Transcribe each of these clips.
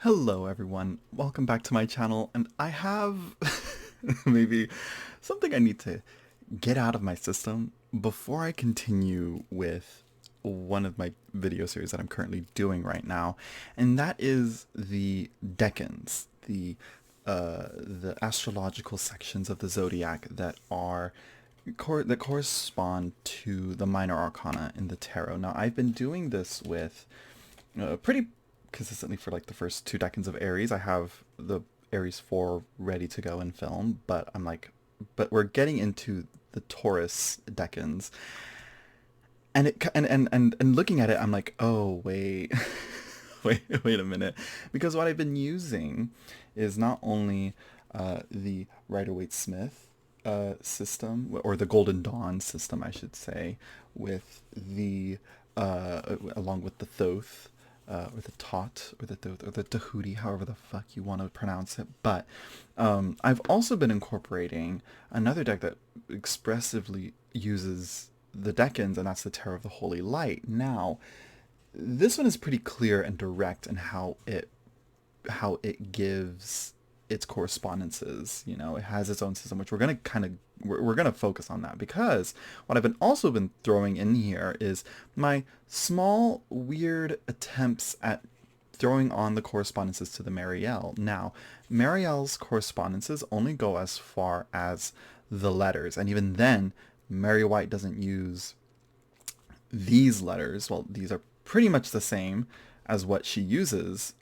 Hello everyone, welcome back to my channel, and I have maybe something I need to get out of my system before I continue with one of my video series that I'm currently doing right now, and that is the decans, the astrological sections of the zodiac that are that correspond to the minor arcana in the tarot. Now, I've been doing this with pretty consistently for like the first two decans of Aries. I have the Aries 4 ready to go in film, but but we're getting into the Taurus decans, and and looking at it, I'm like, oh wait, wait a minute, because what I've been using is not only the Rider-Waite-Smith system, or the Golden Dawn system, I should say, with the along with the Thoth, or the Tot, or the Thoth, or the Tahuti, however the fuck you want to pronounce it. But I've also been incorporating another deck that expressively uses the decans, and that's the Tarot of the Holy Light. Now, this one is pretty clear and direct in how it gives its correspondences. You know, it has its own system, which we're gonna focus on that, because what I've been also been throwing in here is my small weird attempts at throwing on the correspondences to the Marielle. Now, Marielle's correspondences only go as far as the letters, and even then, Mary White doesn't use these letters. Well, these are pretty much the same as what she uses.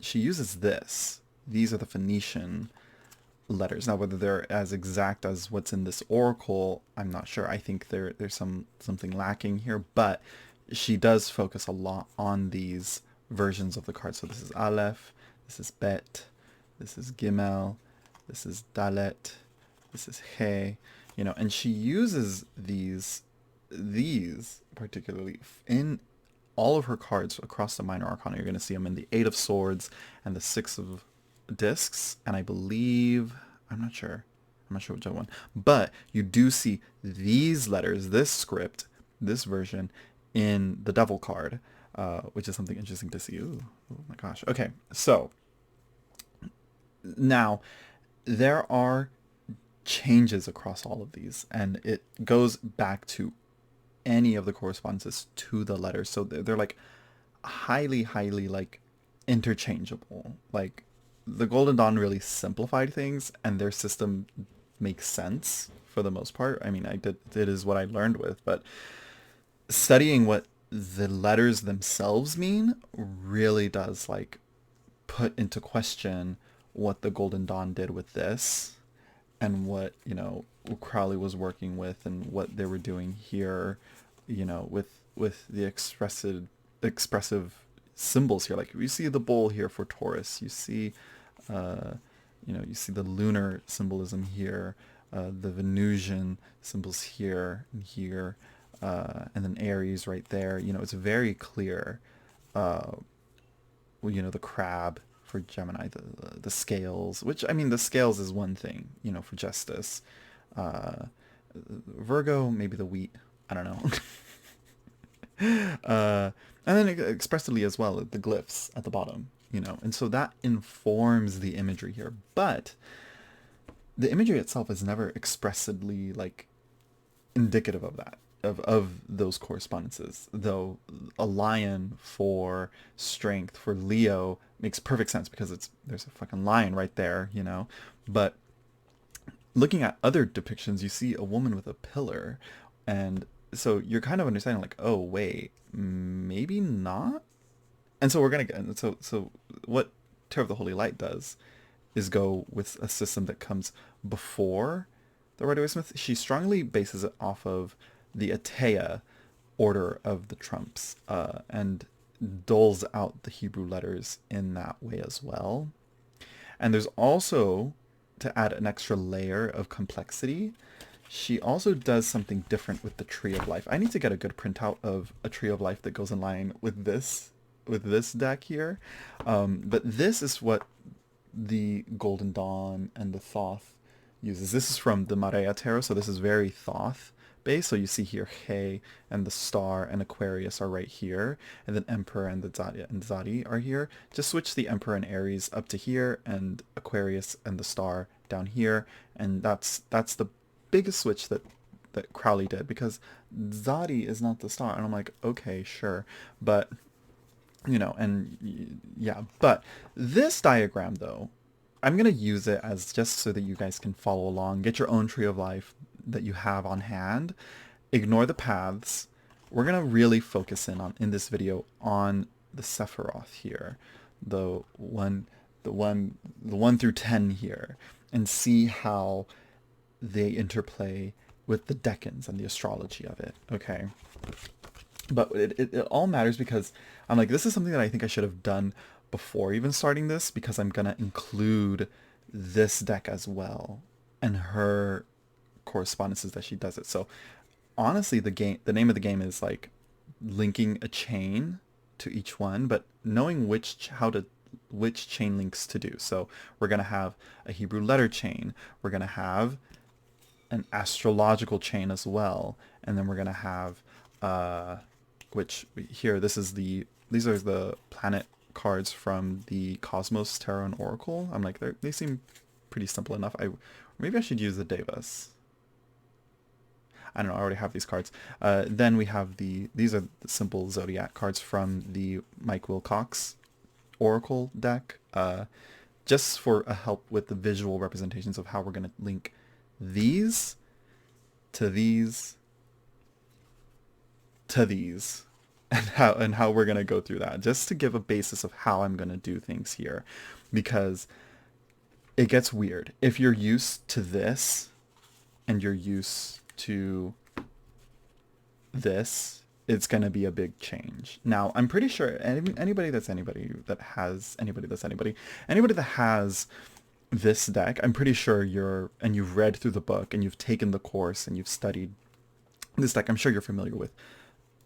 She uses this. These are the Phoenician letters. Now, whether they're as exact as what's in this oracle, I'm not sure. I think there's something lacking here, but she does focus a lot on these versions of the cards. So this is Aleph, this is Bet, this is Gimel, this is Dalet, this is He, and she uses these particularly in all of her cards across the minor arcana. You're going to see them in the Eight of Swords and the Six of Discs, and I believe, I'm not sure which other one, but you do see these letters, this script, this version in the Devil card, which is something interesting to see. Ooh, oh my gosh. Okay, so now there are changes across all of these, and it goes back to any of the correspondences to the letters. So they're like highly like interchangeable. Like, the Golden Dawn really simplified things, and their system makes sense for the most part. I mean, it is what I learned with, but studying what the letters themselves mean really does like put into question what the Golden Dawn did with this, and what, Crowley was working with, and what they were doing here, with the expressive symbols here. Like, you see the bull here for Taurus, you see you see the lunar symbolism here, the Venusian symbols here and here, and then Aries right there. It's very clear. The crab for Gemini, the scales, which, I mean, the scales is one thing, for justice. Uh, Virgo, maybe the wheat. I don't know. And then expressively as well, the glyphs at the bottom, and so that informs the imagery here. But the imagery itself is never expressively like indicative of that, of those correspondences. Though a lion for strength for Leo makes perfect sense, because there's a fucking lion right there, But looking at other depictions, you see a woman with a pillar, and so you're kind of understanding like, oh wait, maybe not. And so we're gonna get, so what Terror of the Holy Light does is go with a system that comes before the Rider-Waite-Smith. She strongly bases it off of the Atea order of the trumps, and doles out the Hebrew letters in that way as well. And there's also, to add an extra layer of complexity, she also does something different with the Tree of Life. I need to get a good printout of a Tree of Life that goes in line with this deck here. But this is what the Golden Dawn and the Thoth uses. This is from the Maria Tarot, so this is very Thoth, base. So you see here, He and the star and Aquarius are right here, and then Emperor and the Zadi are here. Just switch the Emperor and Aries up to here, and Aquarius and the star down here, and that's the biggest switch that Crowley did, because Zadi is not the star, and I'm like, okay, sure, but you know, and yeah, but this diagram though, I'm going to use it as just so that you guys can follow along, get your own tree of life that you have on hand. Ignore the paths. We're going to really focus in this video on the Sephiroth here, the one through 10 here, and see how they interplay with the decans and the astrology of it. Okay. But it all matters because I'm like, this is something that I think I should have done before even starting this, because I'm going to include this deck as well and her correspondences that she does it. So honestly, the name of the game is like linking a chain to each one, but knowing which chain links to do. So we're going to have a Hebrew letter chain. We're going to have an astrological chain as well. And then we're going to have, which here, these are the planet cards from the Cosmos, Tarot, and Oracle. I'm like, they seem pretty simple enough. Maybe I should use the Devas. I don't know, I already have these cards. Then we have these are the simple Zodiac cards from the Mike Wilcox Oracle deck, just for a help with the visual representations of how we're going to link these to these to these, and how we're going to go through that, just to give a basis of how I'm going to do things here, because it gets weird. If you're used to this and you're used to this, it's going to be a big change. Now, I'm pretty sure anybody that has this deck, I'm pretty sure you've read through the book and you've taken the course and you've studied this deck. I'm sure you're familiar with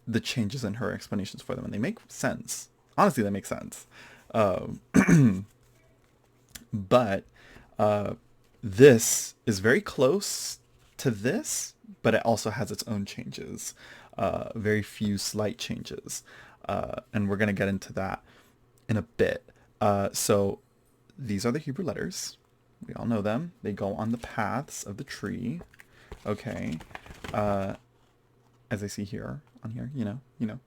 the changes in her explanations for them, and they make sense. Honestly, they make sense. But this is very close to this, but it also has its own changes. Very few slight changes. And we're going to get into that in a bit. So these are the Hebrew letters. We all know them. They go on the paths of the tree. Okay. As I see here, on here,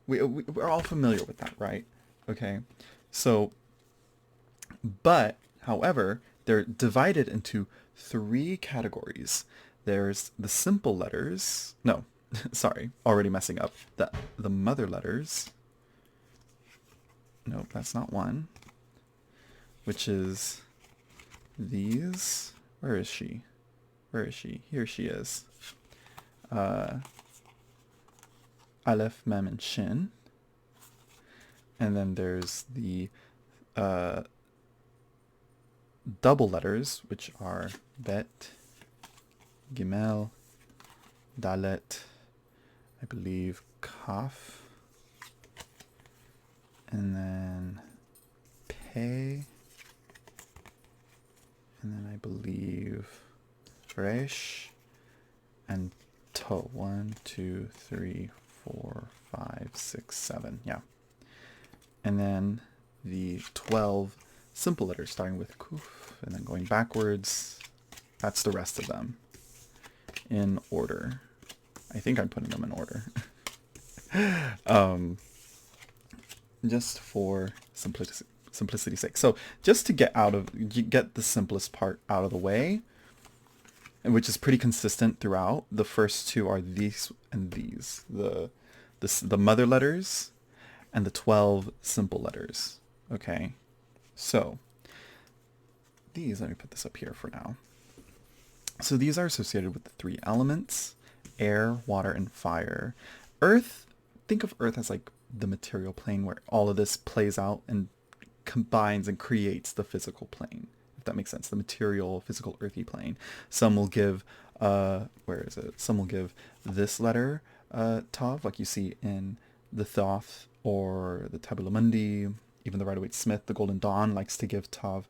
we're all familiar with that, right? Okay. So, but, however, they're divided into 3 categories. There's the simple letters. No, sorry, already messing up. The mother letters. Nope, that's not one. Which is these. Where is she? Here she is. Aleph, Mem, and Shin. And then there's the double letters, which are Bet, Gimel, Dalet, I believe Kaf, and then Pe, and then I believe Resh, and To. 1, 2, 3, 4, 5, 6, 7. Yeah. And then the 12 simple letters starting with Kuf and then going backwards. That's the rest of them in order. I think I'm putting them in order. Just for simplicity's sake. So just to get the simplest part out of the way, which is pretty consistent throughout, the first 2 are these and these. The mother letters and the 12 simple letters. Okay. So these, let me put this up here for now. So these are associated with the 3 elements: air, water, and fire. Earth, think of Earth as like the material plane where all of this plays out and combines and creates the physical plane, if that makes sense. The material, physical, earthy plane. Some will give, where is it? Some will give this letter, Tav, like you see in the Thoth or the Tabula Mundi. Even the Rider-Waite-Smith, the Golden Dawn, likes to give Tav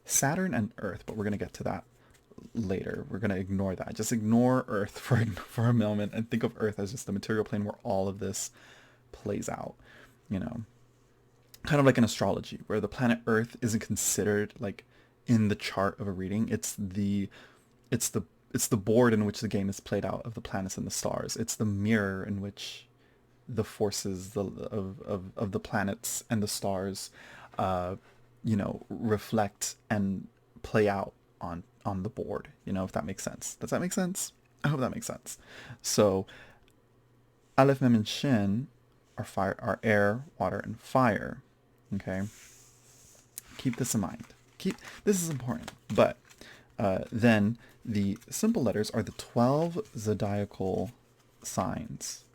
Saturn and Earth, but we're going to get to that later. We're going to ignore that. Just ignore Earth for a moment and think of Earth as just the material plane where all of this plays out, you know. Kind of like in astrology, where the planet Earth isn't considered like in the chart of a reading. It's the it's the board in which the game is played out of the planets and the stars. It's the mirror in which the forces of the planets and the stars, reflect and play out on the board. If that makes sense. Does that make sense? I hope that makes sense. So Aleph, Mem, and Shin are fire, are air, water, and fire. Okay. Keep this in mind. This is important. But then the simple letters are the 12 zodiacal signs.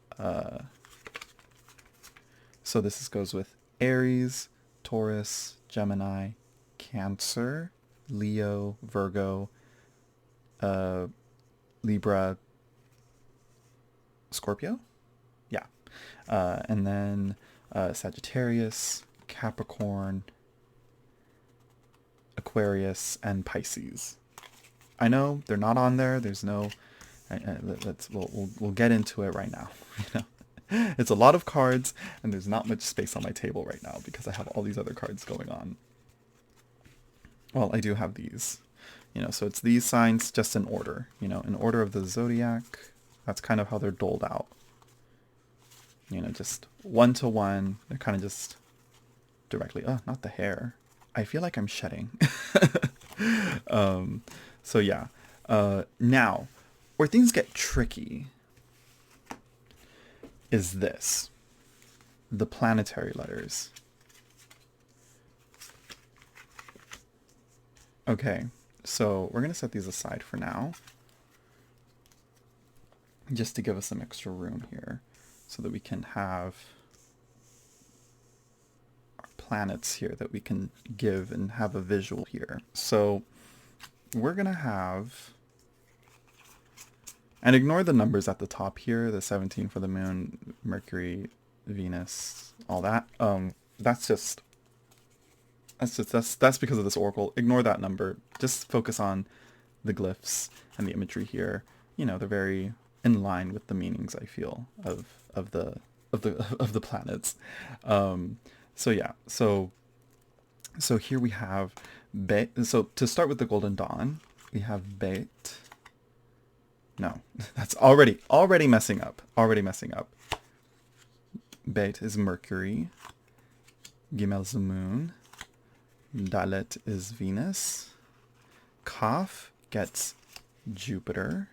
So this goes with Aries, Taurus, Gemini, Cancer, Leo, Virgo, Libra, Scorpio. Yeah. And then Sagittarius, Capricorn, Aquarius, and Pisces. I know they're not on there. There's no. We'll get into it right now. It's a lot of cards, and there's not much space on my table right now because I have all these other cards going on. Well, I do have these. So it's these signs just in order. In order of the zodiac. That's kind of how they're doled out. Just 1 to 1. They're kind of just directly. Oh, not the hair. I feel like I'm shedding. So yeah. Now, where things get tricky is this. The planetary letters. Okay, so we're going to set these aside for now. Just to give us some extra room here. So that we can have our planets here that we can give and have a visual here. So we're going to have... And ignore the numbers at the top here, the 17 for the moon, Mercury, Venus, all that. That's because of this oracle. Ignore that number. Just focus on the glyphs and the imagery here. They're very in line with the meanings, I feel, of the planets. So yeah. So here we have so to start with the Golden Dawn, we have Bet. No, that's already messing up. Bet is Mercury. Gimel is the moon. Dalet is Venus. Kaf gets Jupiter.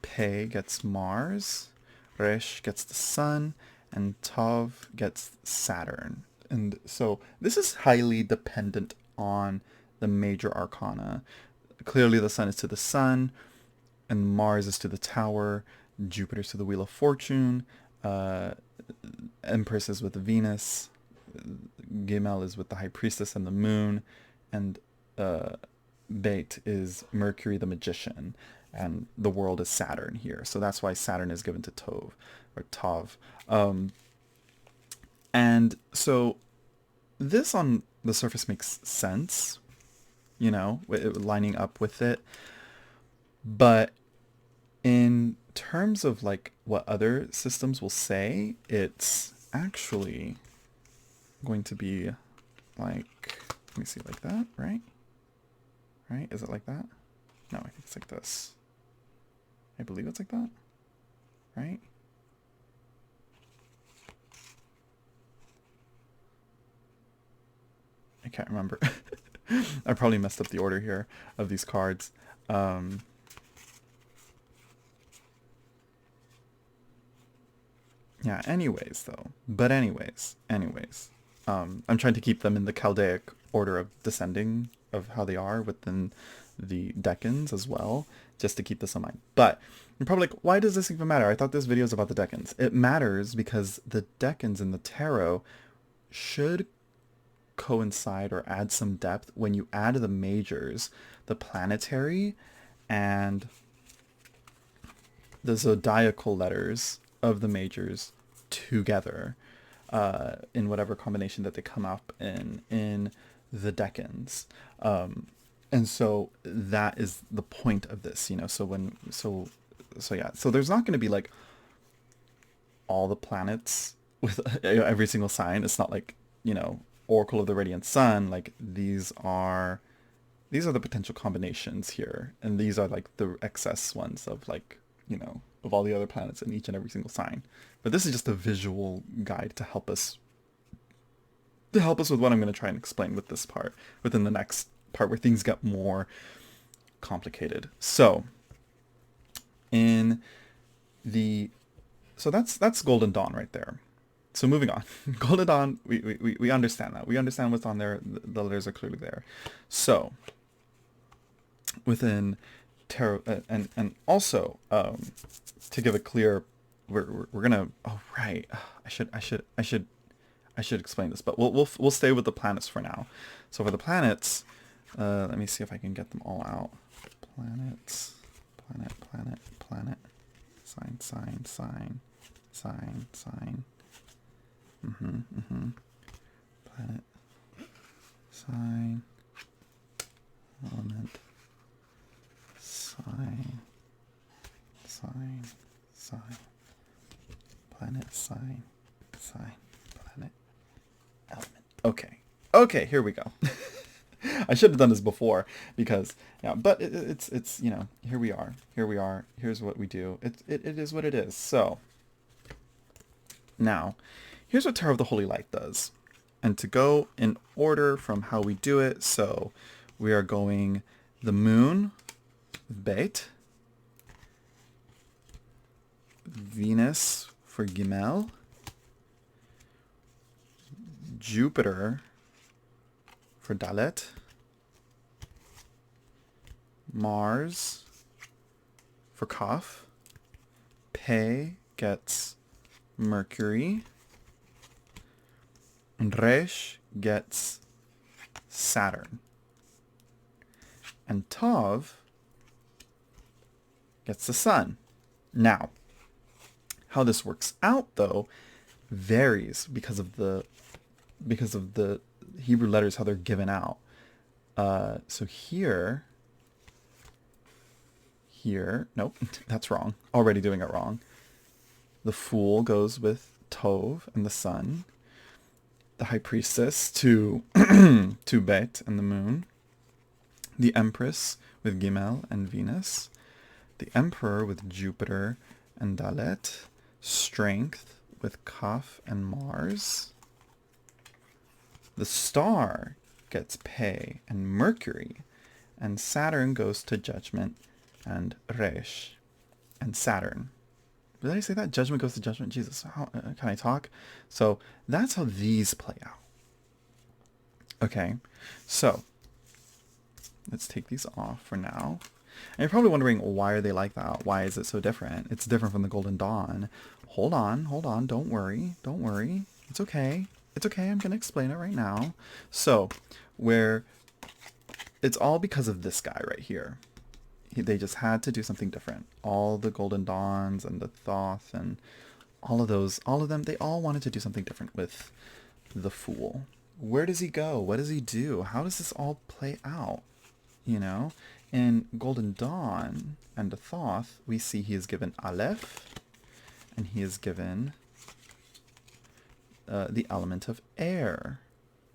Pe gets Mars. Resh gets the sun. And Tav gets Saturn. And so this is highly dependent on the major arcana. Clearly the sun is to the sun. And Mars is to the tower, Jupiter is to the Wheel of Fortune, Empress is with Venus, Gimel is with the High Priestess and the Moon, and Beit is Mercury the Magician, and the world is Saturn here. So that's why Saturn is given to Tov, or Tav. And so this on the surface makes sense, lining up with it. But in terms of like what other systems will say, it's actually going to be like, let me see, like that, right? Right? Is it like that? No, I think it's like this. I believe it's like that, right? I can't remember. I probably messed up the order here of these cards. Yeah, anyways, though. But anyways. I'm trying to keep them in the Chaldaic order of descending of how they are within the decans as well, just to keep this in mind. But you're probably like, why does this even matter? I thought this video was about the decans. It matters because the decans in the tarot should coincide or add some depth when you add the majors, the planetary, and the zodiacal letters of the majors together in whatever combination that they come up in the decans. And so that is the point of this, so yeah. So there's not going to be like all the planets with every single sign. It's not like, Oracle of the Radiant Sun. Like these are the potential combinations here, and these are like the excess ones of like, of all the other planets in each and every single sign. But this is just a visual guide to help us with what I'm going to try and explain with this part within the next part where things get more complicated. So in the so that's Golden Dawn right there. So moving on, Golden Dawn, we understand that. We understand what's on there. The letters are clearly there. So within tarot, and also to give a clear, we're gonna. Oh right, I should explain this, but we'll stay with the planets for now. So for the planets, let me see if I can get them all out. Planets, planet, sign, planet, sign, element, sign, planet, sign, planet, element. Okay, here we go. I should have done this before because, yeah, but it's here we are. Here's what we do. It is what it is. So now, here's what Tarot of the Holy Light does. And to go in order from how we do it, so we are going the moon, Bet, Venus for Gimel, Jupiter for Dalet, Mars for Kaf, Pe gets Mercury, and Resh gets Saturn, and Tav gets the Sun. Now, how this works out though varies because of the Hebrew letters, how they're given out. So here, nope, that's wrong. Already doing it wrong. The Fool goes with Tov and the Sun. The High Priestess to Bet and the Moon. The Empress with Gimel and Venus. The Emperor with Jupiter and Dalet. Strength with Kaf and Mars. The Star gets Pe and Mercury. And Saturn goes to Judgment and Resh and Saturn. Did I say that? Judgment goes to Judgment. Jesus, how can I talk? So that's how these play out. Okay, so let's take these off for now. And you're probably wondering, why are they like that? Why is it so different? It's different from the Golden Dawn. Hold on. Don't worry. It's okay. I'm going to explain it right now. So where it's all because of this guy right here. They just had to do something different. All the Golden Dawns and the Thoth and all of them, they all wanted to do something different with the Fool. Where does he go? What does he do? How does this all play out? In Golden Dawn and the Thoth, we see he is given Aleph, and he is given the element of air.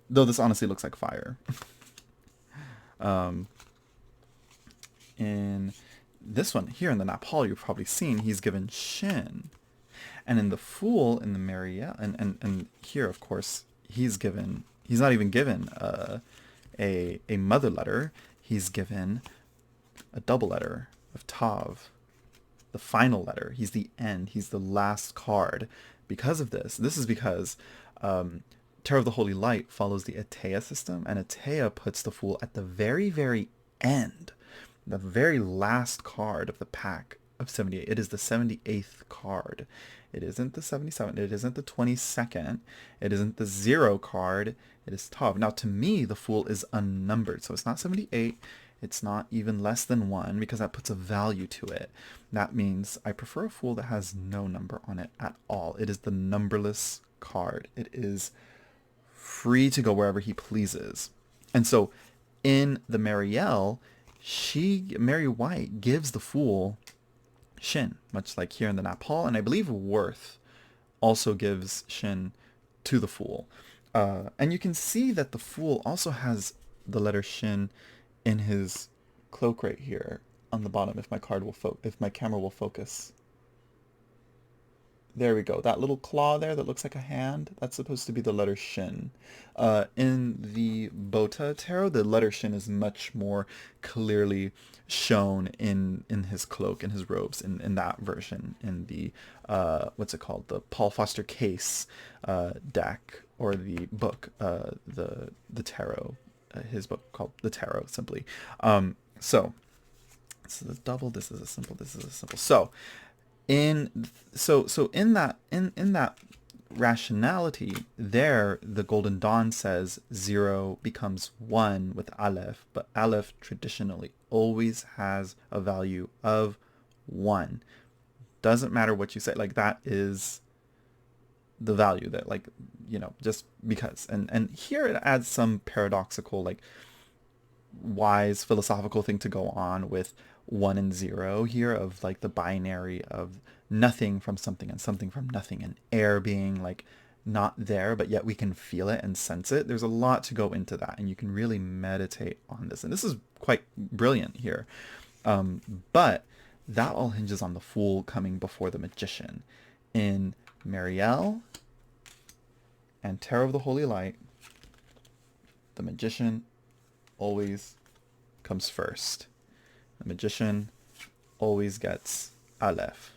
Though this honestly looks like fire. In this one here in the Napal, you've probably seen he's given Shin. And in the Fool, in the Marielle, and here, of course, he's not even given a mother letter. He's given a double letter of Tav, the final letter. He's the end. He's the last card. Because of this is because Tarot of the Holy Light follows the Atea system, and Atea puts the Fool at the very, very end, the very last card of the pack of 78. It is the 78th card. It isn't the 77th. It isn't the 22nd. It isn't the 0 card. It is Tav. Now, to me, the Fool is unnumbered. So it's not 78. It's not even less than 1, because that puts a value to it. That means I prefer a Fool that has no number on it at all. It is the numberless card. It is free to go wherever he pleases. And so in the Marielle, Mary White gives the Fool Shin, much like here in the Napal, and I believe Worth also gives Shin to the Fool. And you can see that the Fool also has the letter Shin in his cloak right here on the bottom. If my camera will focus. There we go. That little claw there that looks like a hand, that's supposed to be the letter Shin. In the Bota Tarot, the letter Shin is much more clearly shown in his cloak, in his robes, in that version, in the, what's it called? The Paul Foster Case deck, or the book, the Tarot, his book called The Tarot, simply. So, this is a double, this is a simple, this is a simple. So, in that rationality there, the Golden Dawn says 0 becomes 1 with Aleph, but Aleph traditionally always has a value of 1. Doesn't matter what you say, like that is the value that, like, you know, just because. And here it adds some paradoxical, like, wise philosophical thing to go on with 1 and 0 here, of like the binary of nothing from something and something from nothing, and air being like not there, but yet we can feel it and sense it. There's a lot to go into that, and you can really meditate on this. And this is quite brilliant here. But that all hinges on the Fool coming before the Magician. In Marielle and Tarot of the Holy Light, the Magician always comes first. The Magician always gets Aleph,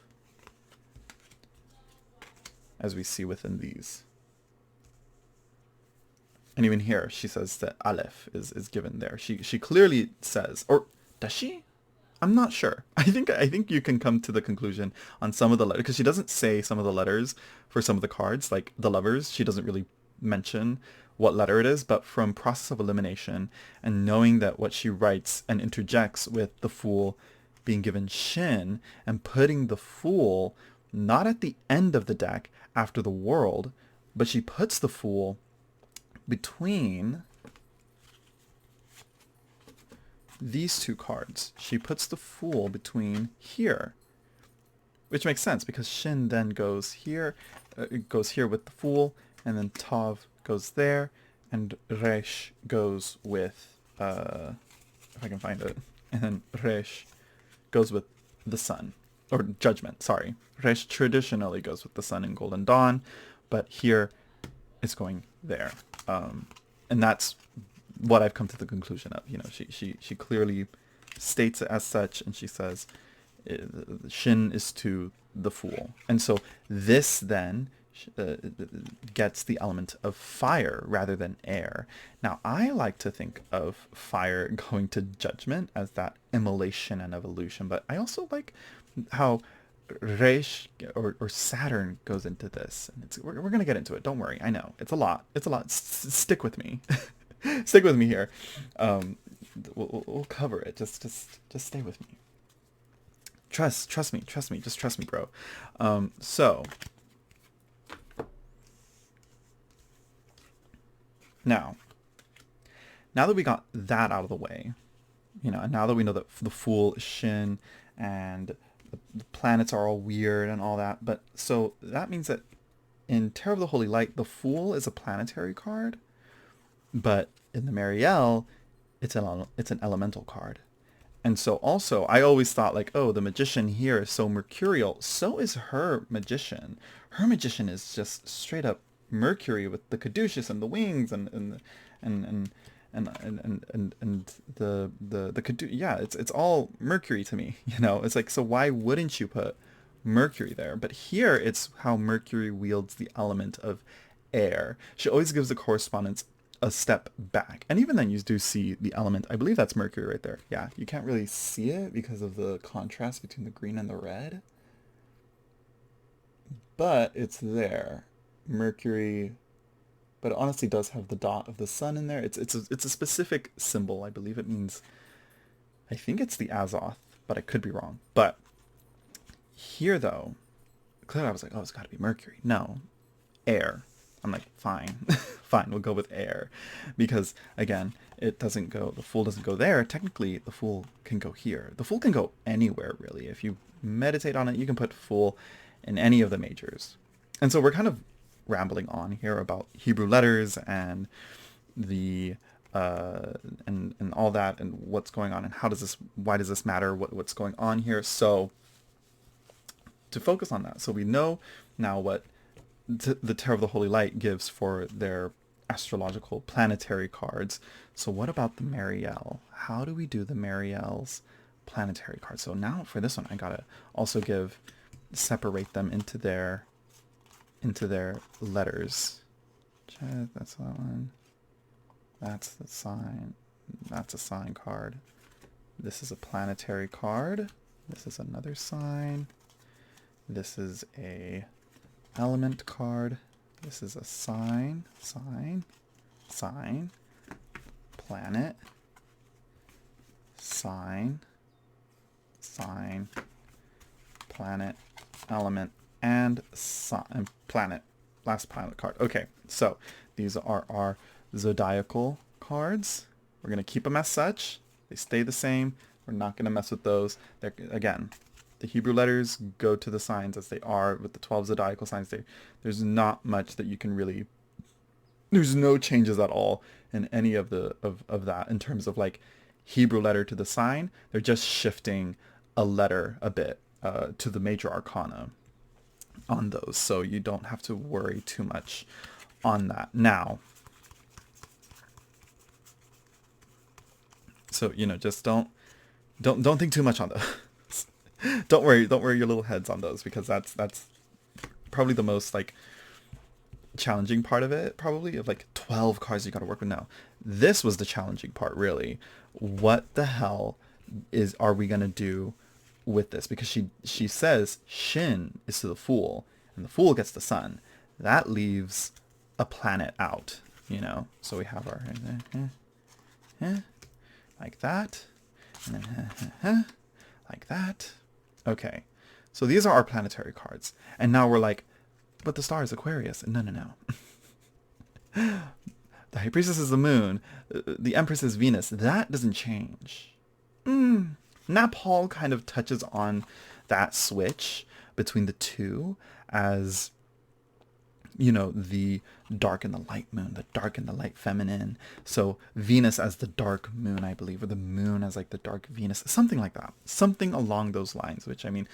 as we see within these. And even here, she says that Aleph is given there. She clearly says, or does she? I'm not sure. I think you can come to the conclusion on some of the letters, because she doesn't say some of the letters for some of the cards, like the Lovers. She doesn't really mention what letter it is, but from process of elimination and knowing that what she writes and interjects with the Fool being given Shin, and putting the Fool not at the end of the deck after the World, but she puts the Fool between these two cards. She puts the Fool between here, which makes sense because Shin then goes here, goes here with the Fool, and then Tav goes there, and Resh goes with, if I can find it, and then Resh goes with the Sun, or Judgment, sorry. Resh traditionally goes with the Sun in Golden Dawn, but here it's going there. And that's what I've come to the conclusion of. You know, she clearly states it as such, and she says Shin is to the Fool. And so this then gets the element of fire rather than air. Now, I like to think of fire going to Judgment as that immolation and evolution, but I also like how Resh or Saturn goes into this. And we're going to get into it. Don't worry. I know. It's a lot. It's a lot. Stick with me. Stick with me here. We'll cover it. Just stay with me. Trust me. Just trust me, bro. So now that we got that out of the way, you know, and now that we know that the Fool is Shin and the planets are all weird and all that, but so that means that in Tarot of the Holy Light, the Fool is a planetary card, but in the Marielle, it's an elemental card. And so also, I always thought like, oh, the Magician here is so mercurial. So is her Magician. Her Magician is just straight up Mercury with the caduceus and the wings and the yeah, it's all Mercury to me. You know, it's like, so why wouldn't you put Mercury there? But here it's how Mercury wields the element of air. She always gives the correspondence a step back, and even then you do see the element. I believe that's Mercury right there. Yeah, you can't really see it because of the contrast between the green and the red, but it's there. Mercury, but it honestly does have the dot of the sun in there. It's a specific symbol. I believe it means, I think it's the Azoth, but I could be wrong. But here though, clearly I was like, oh, it's got to be Mercury. No, air. I'm like, fine, fine, we'll go with air, because again, it doesn't go, the Fool doesn't go there, technically the Fool can go here. The Fool can go anywhere, really. If you meditate on it, you can put Fool in any of the majors. And so we're kind of rambling on here about Hebrew letters and the and all that, and what's going on, and why does this matter, what's going on here. So to focus on that, so we know now what the Tarot of the Holy Light gives for their astrological planetary cards. So what about the Mariel? How do we do the Mariel's planetary cards? So now for this one, I gotta also separate them into their letters. That's that one. That's the sign. That's a sign card. This is a planetary card. This is another sign. This is a element card. This is a sign, planet, sign, planet, element, and planet. Last planet card. Okay, so these are our zodiacal cards. We're going to keep them as such. They stay the same. We're not going to mess with those. They're, again, the Hebrew letters go to the signs as they are with the 12 zodiacal signs. There's not much that you can really... There's no changes at all in any of that in terms of like Hebrew letter to the sign. They're just shifting a letter a bit to the major arcana on those. So you don't have to worry too much on that. Now, so, just don't think too much on those. don't worry your little heads on those, because that's probably the most like challenging part of it, probably, of like 12 cards you got to work with. Now, this was the challenging part, really. What the hell are we gonna do with this? Because she says Shin is to the Fool, and the Fool gets the Sun. That leaves a planet out, So we have our like that, and then like that. Okay, so these are our planetary cards, and now we're like, but the star is Aquarius. No. The High Priestess is the Moon. The Empress is Venus. That doesn't change. Napal kind of touches on that switch between the two as, the dark and the light moon, the dark and the light feminine. So Venus as the dark moon, I believe, or the moon as like the dark Venus, something like that. Something along those lines, which, I mean,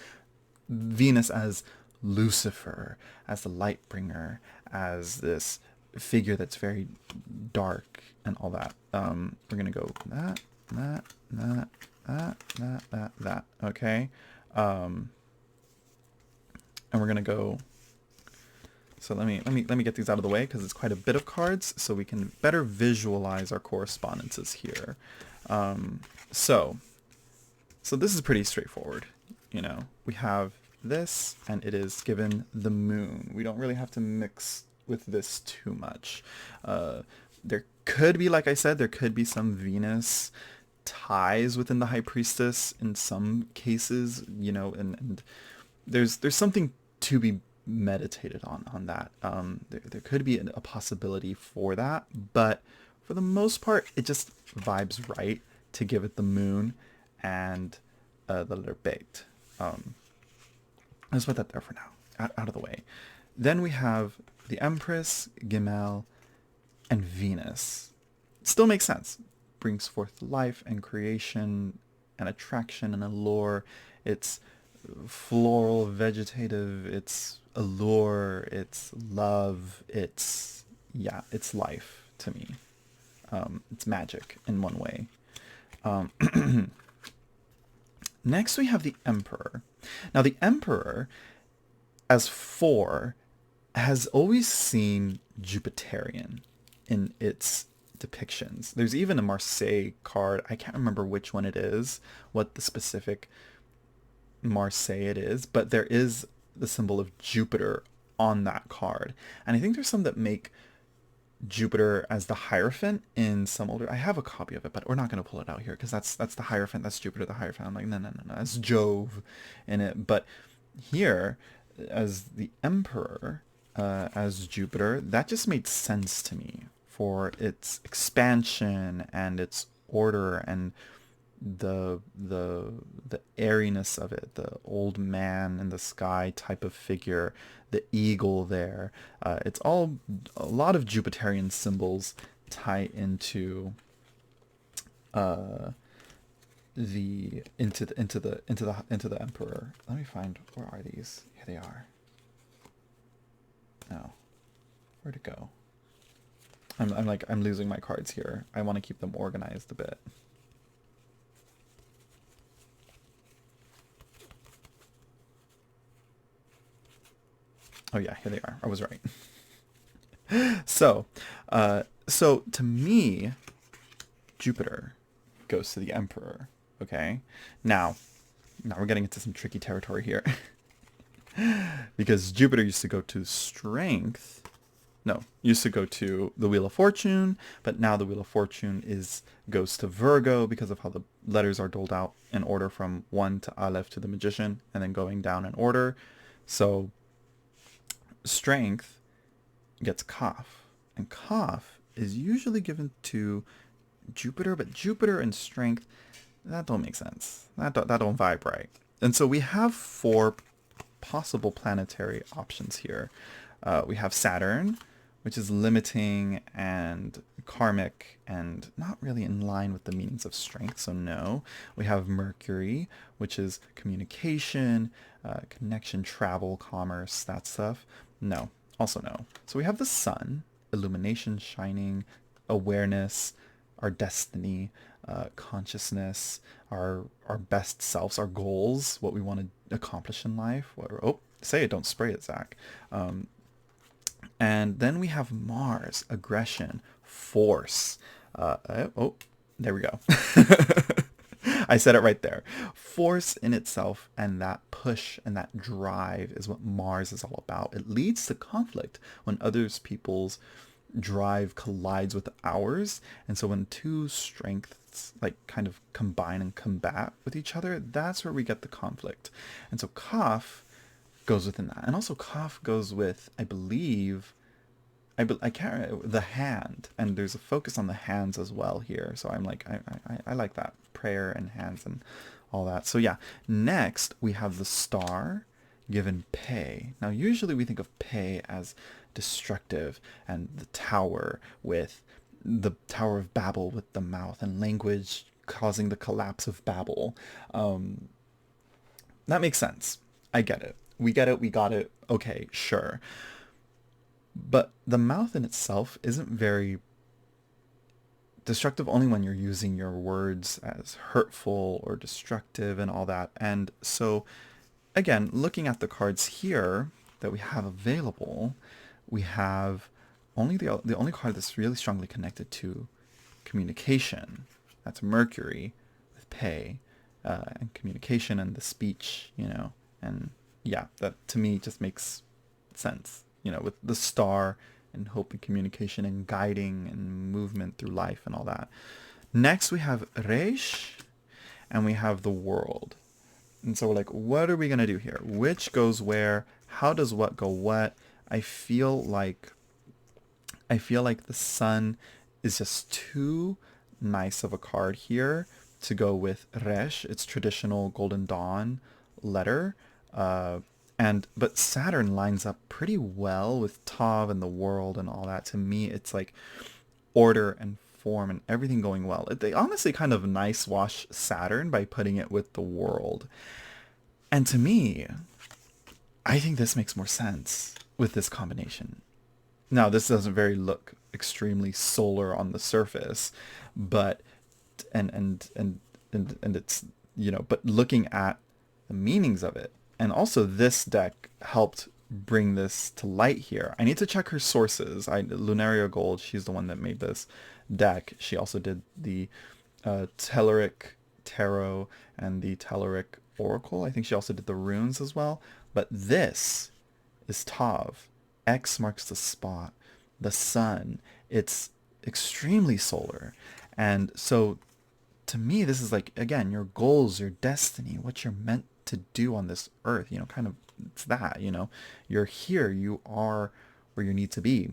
Venus as Lucifer, as the light bringer, as this figure that's very dark and all that. We're going to go that. Okay. And we're going to go... So let me get these out of the way, because it's quite a bit of cards, so we can better visualize our correspondences here. So this is pretty straightforward. We have this, and it is given the moon. We don't really have to mix with this too much. There could be, like I said, there could be some Venus ties within the High Priestess in some cases, and there's something to be meditated on that. There could be a possibility for that, but for the most part, it just vibes right to give it the moon and the letter Bet. Let's put that there for now, out of the way. Then we have the Empress, Gimel, and Venus. Still makes sense. Brings forth life and creation and attraction and allure. It's floral, vegetative, it's allure, it's love, it's life to me. It's magic in one way. Next we have the Emperor. Now the Emperor, as 4, has always seen Jupiterian in its depictions. There's even a Marseille card. I can't remember which one it is, what the specific Marseille it is, but there is the symbol of Jupiter on that card. And I think there's some that make Jupiter as the Hierophant in some older... I have a copy of it, but we're not going to pull it out here, because that's the Hierophant, that's Jupiter the Hierophant. I'm like, no, that's Jove in it. But here, as the Emperor, as Jupiter, that just made sense to me for its expansion and its order and the airiness of it, the old man in the sky type of figure, the eagle there. It's all a lot of Jupiterian symbols tie into into the emperor. Let me find, where are these? Here they are. No, where'd it go? I'm losing my cards here. I want to keep them organized a bit. Oh yeah, here they are. I was right. So to me, Jupiter goes to the emperor. Okay, now we're getting into some tricky territory here. Because Jupiter used to go to strength. No, used to go to the Wheel of Fortune, but now the Wheel of Fortune goes to Virgo because of how the letters are doled out in order from 1 to Aleph to the Magician, and then going down in order. So strength gets Kaf, and Kaf is usually given to Jupiter, but Jupiter and strength, that don't make sense. That don't vibe right. And so we have 4 possible planetary options here. We have Saturn, which is limiting and karmic and not really in line with the meanings of strength, so no. We have Mercury, which is communication, connection, travel, commerce, that stuff. No, also no. So we have the sun, illumination, shining, awareness, our destiny, consciousness, our best selves, our goals, what we want to accomplish in life. Oh, say it, don't spray it, Zach. And then we have Mars, aggression, force. Oh, there we go. I said it right there. Force in itself, and that push and that drive is what Mars is all about. It leads to conflict when others people's drive collides with ours. And so when 2 strengths like kind of combine and combat with each other, that's where we get the conflict. And so Kaf goes within that. And also Kaf goes with, I believe, I can't, the hand, and there's a focus on the hands as well here. So I'm like, I like that, prayer and hands and all that. So yeah, next we have the star given Pe. Now usually we think of Pe as destructive, and the tower of Babel with the mouth and language causing the collapse of Babel. That makes sense. I get it. We get it. We got it. Okay, sure. But the mouth in itself isn't very destructive, only when you're using your words as hurtful or destructive and all that. And so, again, looking at the cards here that we have available, we have only the only card that's really strongly connected to communication. That's Mercury with Pe, and communication and the speech, and yeah, that to me just makes sense. With the star and hope and communication and guiding and movement through life and all that. Next, we have Reish, and we have the world. And so we're like, what are we going to do here? Which goes where? How does what go what? I feel like the sun is just too nice of a card here to go with Resh, its traditional Golden Dawn letter. But Saturn lines up pretty well with Tav and the world and all that. To me, it's like order and form and everything going well. They honestly kind of nice wash Saturn by putting it with the world. And to me, I think this makes more sense with this combination. Now, this doesn't look extremely solar on the surface, but and it's, but looking at the meanings of it. And also this deck helped bring this to light here. I need to check her sources. Lunaria Gold, she's the one that made this deck. She also did the Telluric Tarot and the Telluric Oracle. I think she also did the runes as well. But this is Tav. X marks the spot. The sun. It's extremely solar. And so to me, this is like, again, your goals, your destiny, what you're meant to do on this earth, kind of, it's that, you're here, you are where you need to be.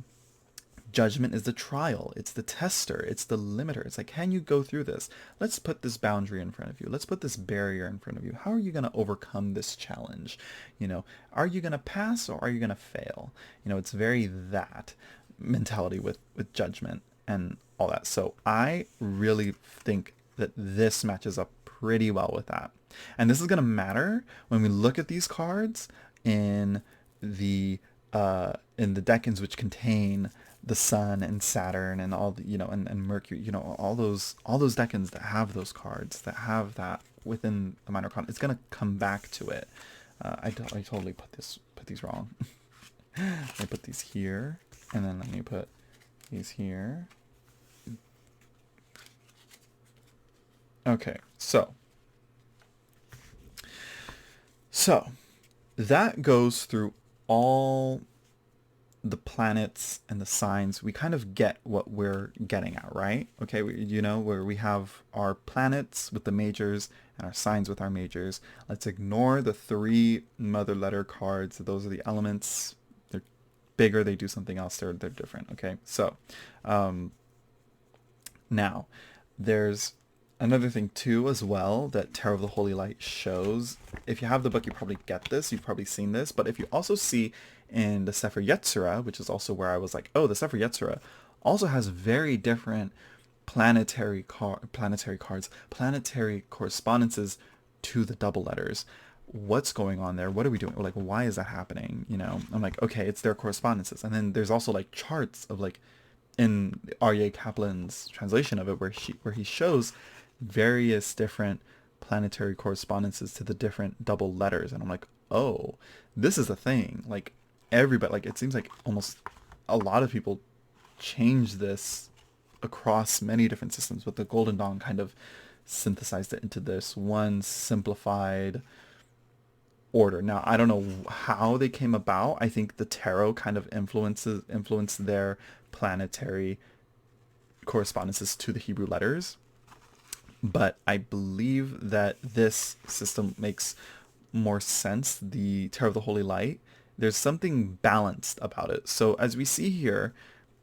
Judgment is the trial. It's the tester. It's the limiter. It's like, can you go through this? Let's put this boundary in front of you. Let's put this barrier in front of you. How are you going to overcome this challenge? You know, are you going to pass or are you going to fail? You know, it's very that mentality with judgment and all that. So I really think that this matches up pretty well with that. And this is going to matter when we look at these cards in the decans which contain the Sun and Saturn and all the, you know, and Mercury, you know, all those decans that have those cards, that have that within the minor con. It's gonna come back to it. I totally put these wrong. I put these here, and then let me put these here. Okay, so that goes through all the planets and the signs. We kind of get what we're getting at, right? Okay, you know, where we have our planets with the majors and our signs with our majors. Let's ignore the 3 mother letter cards. Those are the elements. They're bigger. They do something else. They're different. Okay, so now there's another thing too as well that Tarot of the Holy Light shows. If you have the book, you probably get this. You've probably seen this. But if you also see in the Sefer Yetzirah, which is also where I was like, oh, the Sefer Yetzirah also has very different planetary correspondences to the double letters. What's going on there? What are we doing? Like, why is that happening? You know, I'm like, okay, it's their correspondences. And then there's also like charts of like in Aryeh Kaplan's translation of it where he shows various different planetary correspondences to the different double letters. And I'm like, oh, this is a thing. Like, everybody, like, it seems like almost a lot of people change this across many different systems, but the Golden Dawn kind of synthesized it into this one simplified order. Now, I don't know how they came about. I think the tarot kind of influenced their planetary correspondences to the Hebrew letters, but I believe that this system makes more sense. The Tarot of the Holy Light, there's something balanced about it. So as we see here,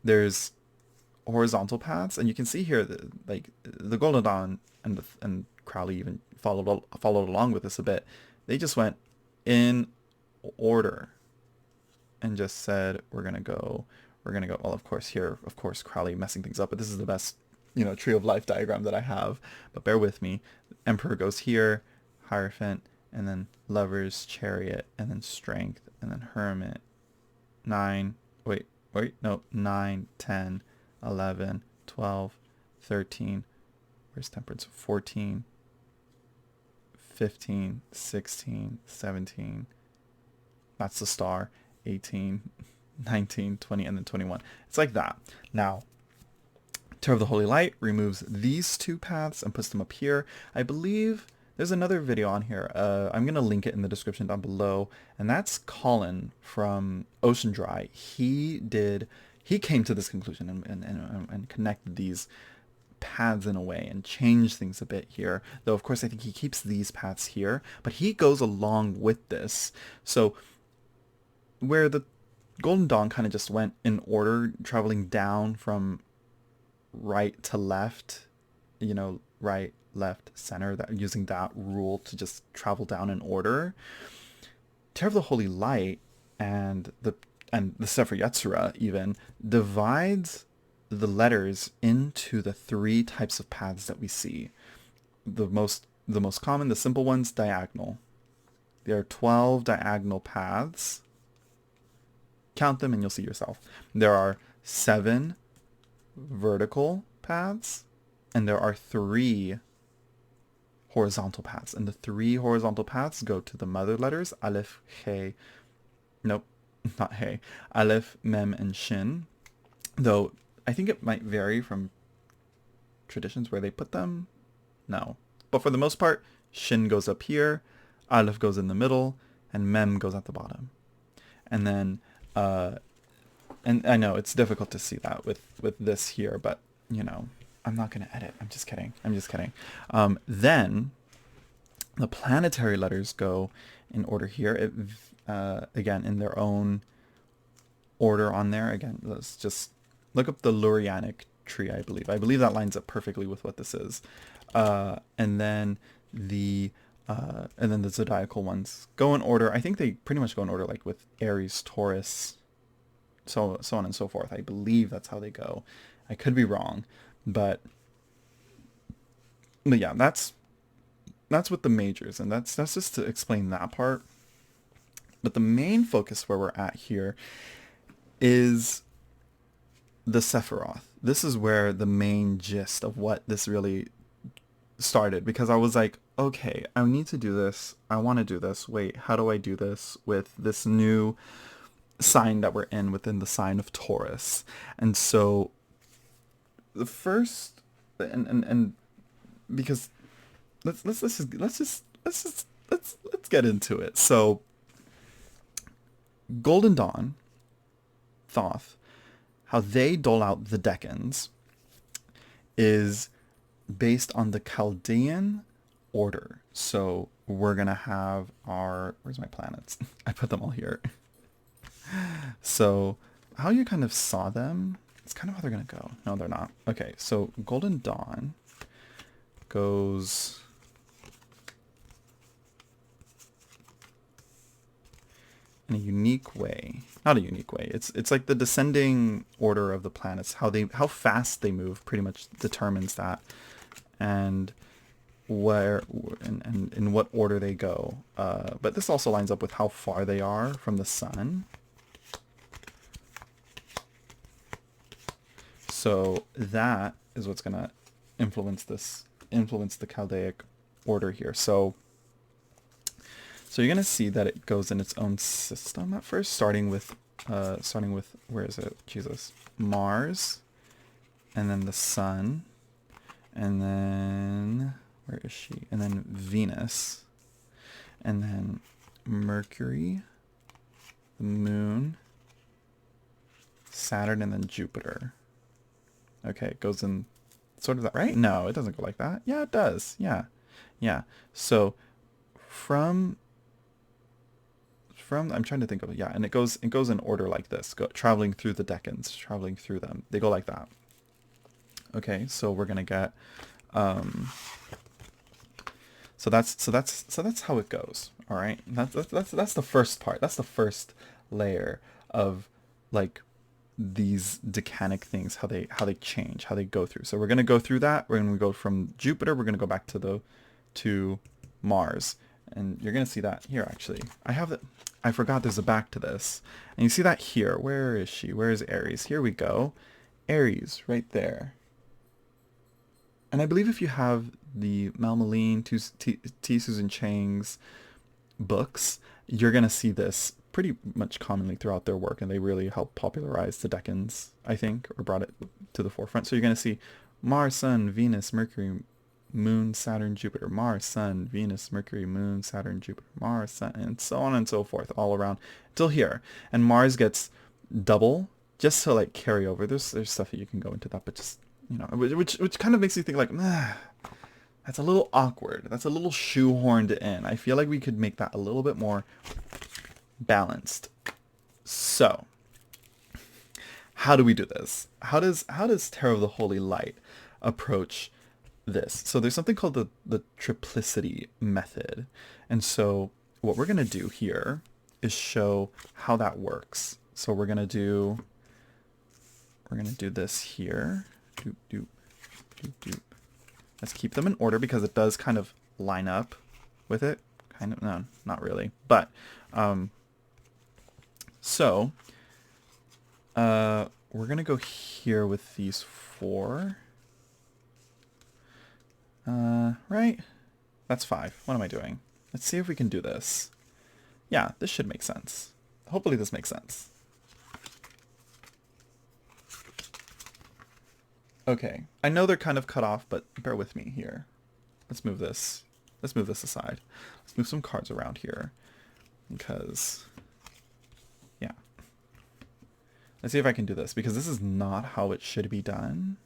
there's horizontal paths, and you can see here that like the Golden Dawn and Crowley even followed along with this a bit. They just went in order and just said we're gonna go. Well, of course Crowley messing things up, but this is the best, you know, Tree of Life diagram that I have. But bear with me. Emperor goes here, Hierophant, and then Lovers, Chariot, and then Strength, and then Hermit. 9, 10, 11, 12, 13, where's Temperance? 14, 15, 16, 17, that's the star, 18, 19, 20, and then 21. It's like that. Now, Tarot of the Holy Light removes these 2 paths and puts them up here. I believe there's another video on here. I'm going to link it in the description down below. And that's Colin from Ocean Dry. He came to this conclusion and connected these paths in a way and changed things a bit here. Though, of course, I think he keeps these paths here. But he goes along with this. So where the Golden Dawn kind of just went in order, traveling down from right to left, you know, right, left, center, that using that rule to just travel down in order. Tarot of the Holy Light and the Sefer Yetzirah even divides the letters into the 3 types of paths that we see. The most common, the simple ones, diagonal. There are 12 diagonal paths. Count them and you'll see yourself. There are 7 vertical paths, and there are 3 horizontal paths. And the 3 horizontal paths go to the mother letters, Aleph, He, nope, not He, Aleph, Mem, and Shin. Though I think it might vary from traditions where they put them. No. But for the most part, Shin goes up here, Aleph goes in the middle, and Mem goes at the bottom. And then and I know it's difficult to see that with this here, but you know, I'm not going to edit. I'm just kidding. Then the planetary letters go in order here. Again, in their own order on there. Again, let's just look up the Lurianic tree, I believe. I believe that lines up perfectly with what this is. And then the zodiacal ones go in order. I think they pretty much go in order, like with Aries, Taurus, so on and so forth. I believe that's how they go. I could be wrong, but yeah, that's with the majors, and that's just to explain that part. But the main focus where we're at here is the Sephiroth. This is where the main gist of what this really started, because I was like, okay, I need to do this. I want to do this. Wait, how do I do this with this new sign that we're in within the sign of Taurus? And so the first and because let's get into it. So Golden Dawn, Thoth, how they dole out the decans is based on the Chaldean order. So we're going to have our... Where's my planets? I put them all here. So how you kind of saw them, it's kind of how they're going to go. No, they're not. Okay, so Golden Dawn goes... in a unique way. Not a unique way. It's like the descending order of the planets. How fast they move pretty much determines that, and where and in what order they go. But this also lines up with how far they are from the sun. So that is what's gonna influence the Chaldaic order here. So you're going to see that it goes in its own system at first, starting with, where is it? Jesus. Mars, and then the sun, and then, where is she? And then Venus, and then Mercury, the moon, Saturn, and then Jupiter. Okay, it goes in sort of that, right? No, it doesn't go like that. Yeah, it does. Yeah. Yeah. So from I'm trying to think of it. Yeah, and it goes in order like this, traveling through the decans, traveling through them. They go like that. Okay, so we're gonna get so that's how it goes. All right, that's the first part. That's the first layer of like these decanic things, how they change, how they go through. So we're gonna go through that. We're gonna go from Jupiter. We're gonna go back to Mars. And you're going to see that here, actually. I forgot there's a back to this. And you see that here. Where is she? Where is Aries? Here we go. Aries, right there. And I believe if you have the Malmaline, T. Susan Chang's books, you're going to see this pretty much commonly throughout their work. And they really helped popularize the decans, I think, or brought it to the forefront. So you're going to see Mars, Sun, Venus, Mercury, Moon, Saturn, Jupiter, Mars, Sun, Venus, Mercury, Moon, Saturn, Jupiter, Mars, Sun, and so on and so forth, all around till here. And Mars gets double just to like carry over. There's stuff that you can go into that, but just, you know, which kind of makes you think like, that's a little awkward. That's a little shoehorned in. I feel like we could make that a little bit more balanced. So how do we do this? How does Tarot of the Holy Light approach this? So there's something called the triplicity method. And so what we're going to do here is show how that works. So we're going to do this here. Doop, doop, doop, doop. Let's keep them in order because it does kind of line up with it. Kind of, no, not really. But so we're going to go here with these four. Right? That's 5. What am I doing? Let's see if we can do this. Yeah, this should make sense. Hopefully this makes sense. Okay. I know they're kind of cut off, but bear with me here. Let's move this. Let's move this aside. Let's move some cards around here. Because, yeah. Let's see if I can do this, because this is not how it should be done.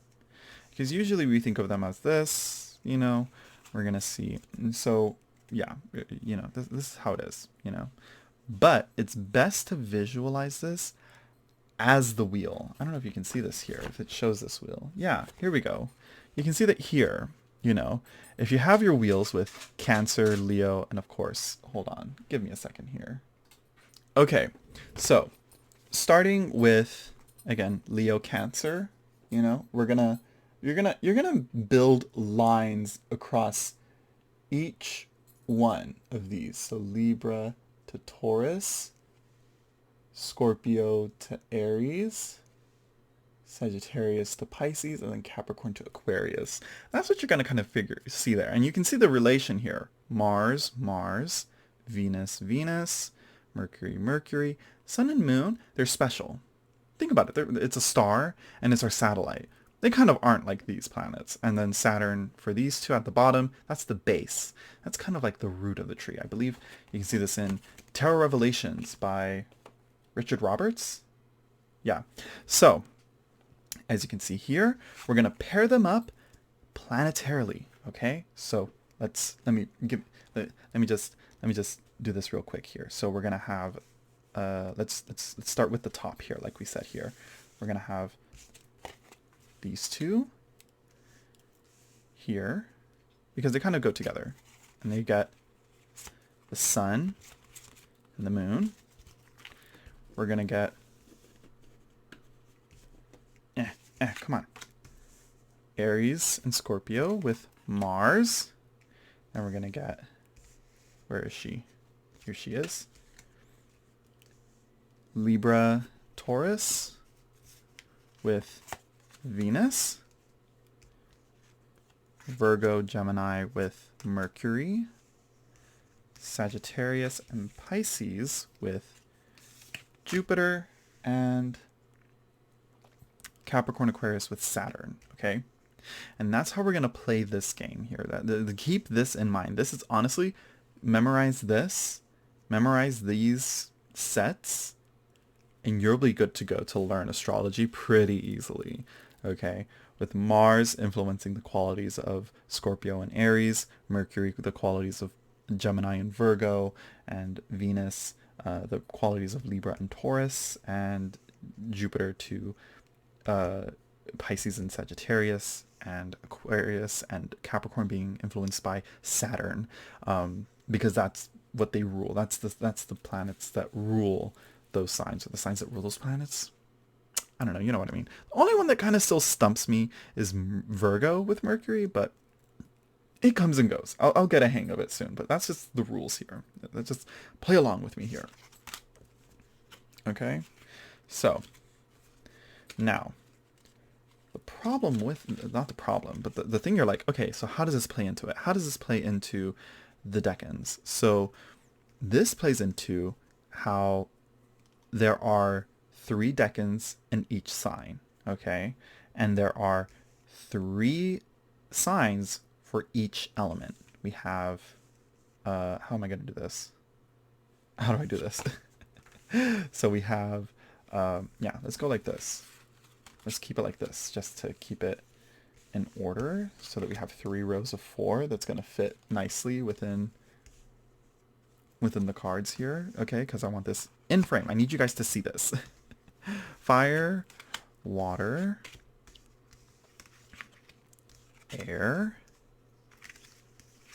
Because usually we think of them as this, you know, we're going to see. And so, yeah, you know, this is how it is, you know. But it's best to visualize this as the wheel. I don't know if you can see this here, if it shows this wheel. Yeah, here we go. You can see that here, you know, if you have your wheels with Cancer, Leo, and of course, hold on, give me a second here. Okay, so starting with, again, Leo, Cancer, you know, you're gonna build lines across each one of these. So Libra to Taurus, Scorpio to Aries, Sagittarius to Pisces, and then Capricorn to Aquarius. That's what you're going to kind of see there. And you can see the relation here. Mars, Mars, Venus, Venus, Mercury, Mercury, Sun and Moon, they're special. Think about it. It's a star, and it's our satellite. They kind of aren't like these planets. And then Saturn, for these two at the bottom, that's the base. That's kind of like the root of the tree. I believe you can see this in Tarot Revelations by Richard Roberts. Yeah. So, as you can see here, we're going to pair them up planetarily. Okay? So, let me just do this real quick here. So, we're going to have let's start with the top here, like we said here. We're going to have these two here because they kind of go together. And then you got the sun and the moon. We're going to get come on. Aries and Scorpio with Mars. And we're going to get, where is she? Here she is. Libra, Taurus with Venus. Virgo, Gemini with Mercury. Sagittarius and Pisces with Jupiter, and Capricorn, Aquarius with Saturn, okay? And that's how we're going to play this game here. Keep this in mind. This is honestly, memorize these sets, and you'll be good to go to learn astrology pretty easily, okay? With Mars influencing the qualities of Scorpio and Aries, Mercury the qualities of Gemini and Virgo, and Venus the qualities of Libra and Taurus, and Jupiter to Pisces and Sagittarius, and Aquarius and Capricorn being influenced by Saturn, because that's what they rule. That's the planets that rule those signs, or the signs that rule those planets. I don't know, you know what I mean. The only one that kind of still stumps me is Virgo with Mercury, but it comes and goes. I'll get a hang of it soon, but that's just the rules here. Let's just play along with me here. Okay? So, now, the problem with, not the problem, but the thing you're like, okay, so how does this play into it? How does this play into the decans? So, this plays into how there are 3 decans in each sign, okay? And there are 3 signs for each element. We have, how am I going to do this? How do I do this? So we have, yeah, let's go like this. Let's keep it like this, just to keep it in order, so that we have 3 rows of 4 that's going to fit nicely within the cards here, okay? Because I want this in frame. I need you guys to see this. Fire, water, air.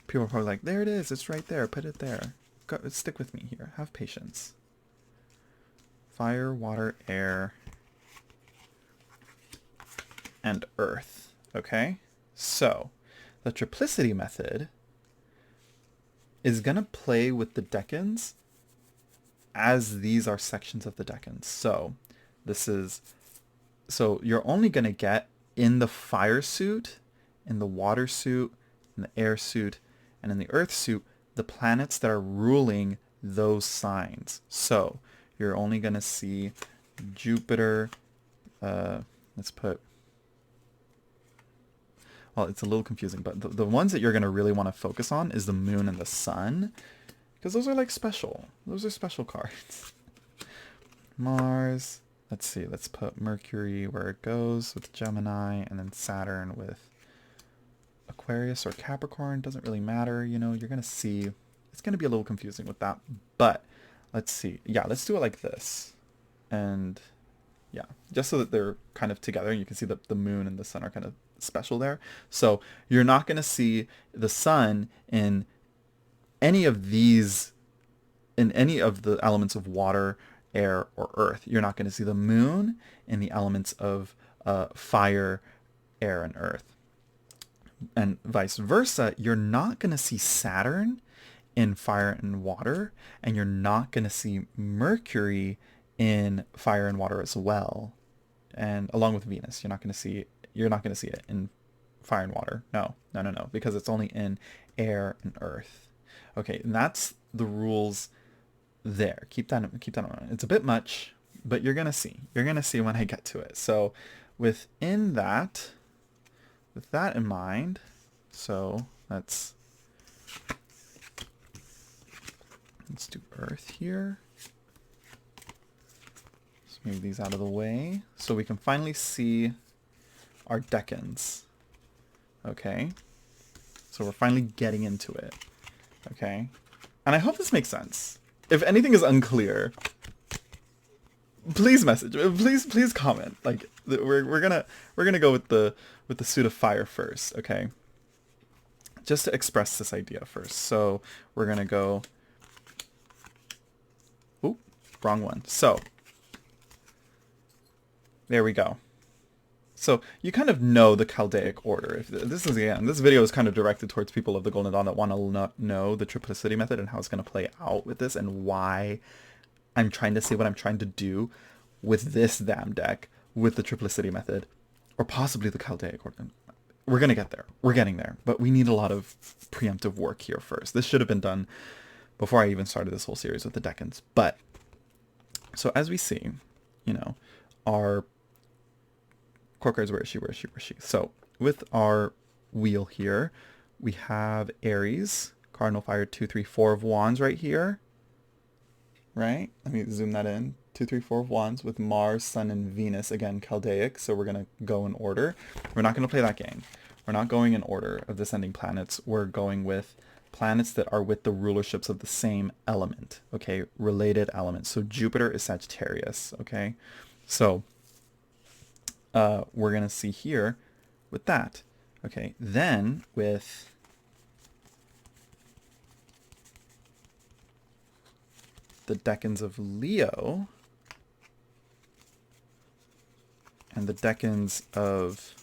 People are probably like, there it is, it's right there, put it there. Go, stick with me here, have patience. Fire, water, air, and earth, okay? So, the triplicity method is going to play with the decans as these are sections of the decans. So, so you're only going to get in the fire suit, in the water suit, in the air suit, and in the earth suit, the planets that are ruling those signs. So you're only going to see Jupiter, let's put, well, it's a little confusing, but the ones that you're going to really want to focus on is the moon and the sun, because those are like special. Those are special cards. Mars, let's see, let's put Mercury where it goes with Gemini, and then Saturn with Aquarius or Capricorn. Doesn't really matter, you know, you're going to see, it's going to be a little confusing with that, but let's see. Yeah, let's do it like this. And Yeah, just so that they're kind of together. You can see that the moon and the sun are kind of special there. So you're not going to see the sun any of these, in any of the elements of water, air, or earth. You're not going to see the moon in the elements of fire, air, and earth. And vice versa, you're not going to see Saturn in fire and water, and you're not going to see Mercury in fire and water as well. And along with Venus, you're not going to see it in fire and water. No, no, no, no, because it's only in air and earth. Okay, and that's the rules there. Keep that in mind. It's a bit much, but you're gonna see. You're gonna see when I get to it. So within that, with that in mind, so let's do Earth here. Let's move these out of the way so we can finally see our decans. Okay, so we're finally getting into it. Okay, and I hope this makes sense. If anything is unclear, please message. Please comment. Like we're gonna go with the suit of fire first. Okay, just to express this idea first. So we're gonna go. Oop, wrong one. So there we go. So you kind of know the Chaldaic order. If this video is kind of directed towards people of the Golden Dawn that want to know the triplicity method and how it's going to play out with this, and why I'm trying to say what I'm trying to do with this damn deck with the triplicity method, or possibly the Chaldaic order. We're going to get there. We're getting there. But we need a lot of preemptive work here first. This should have been done before I even started this whole series with the decans. But, so as we see, our core cards, where is she? So with our wheel here, we have Aries, Cardinal Fire, 2, 3, 4 of Wands right here. Right? Let me zoom that in. 2, 3, 4 of Wands with Mars, Sun, and Venus. Again, Chaldaic. So we're going to go in order. We're not going to play that game. We're not going in order of descending planets. We're going with planets that are with the rulerships of the same element. Okay? Related elements. So Jupiter is Sagittarius. Okay? So we're going to see here with that. Okay, then with the decans of Leo and the decans of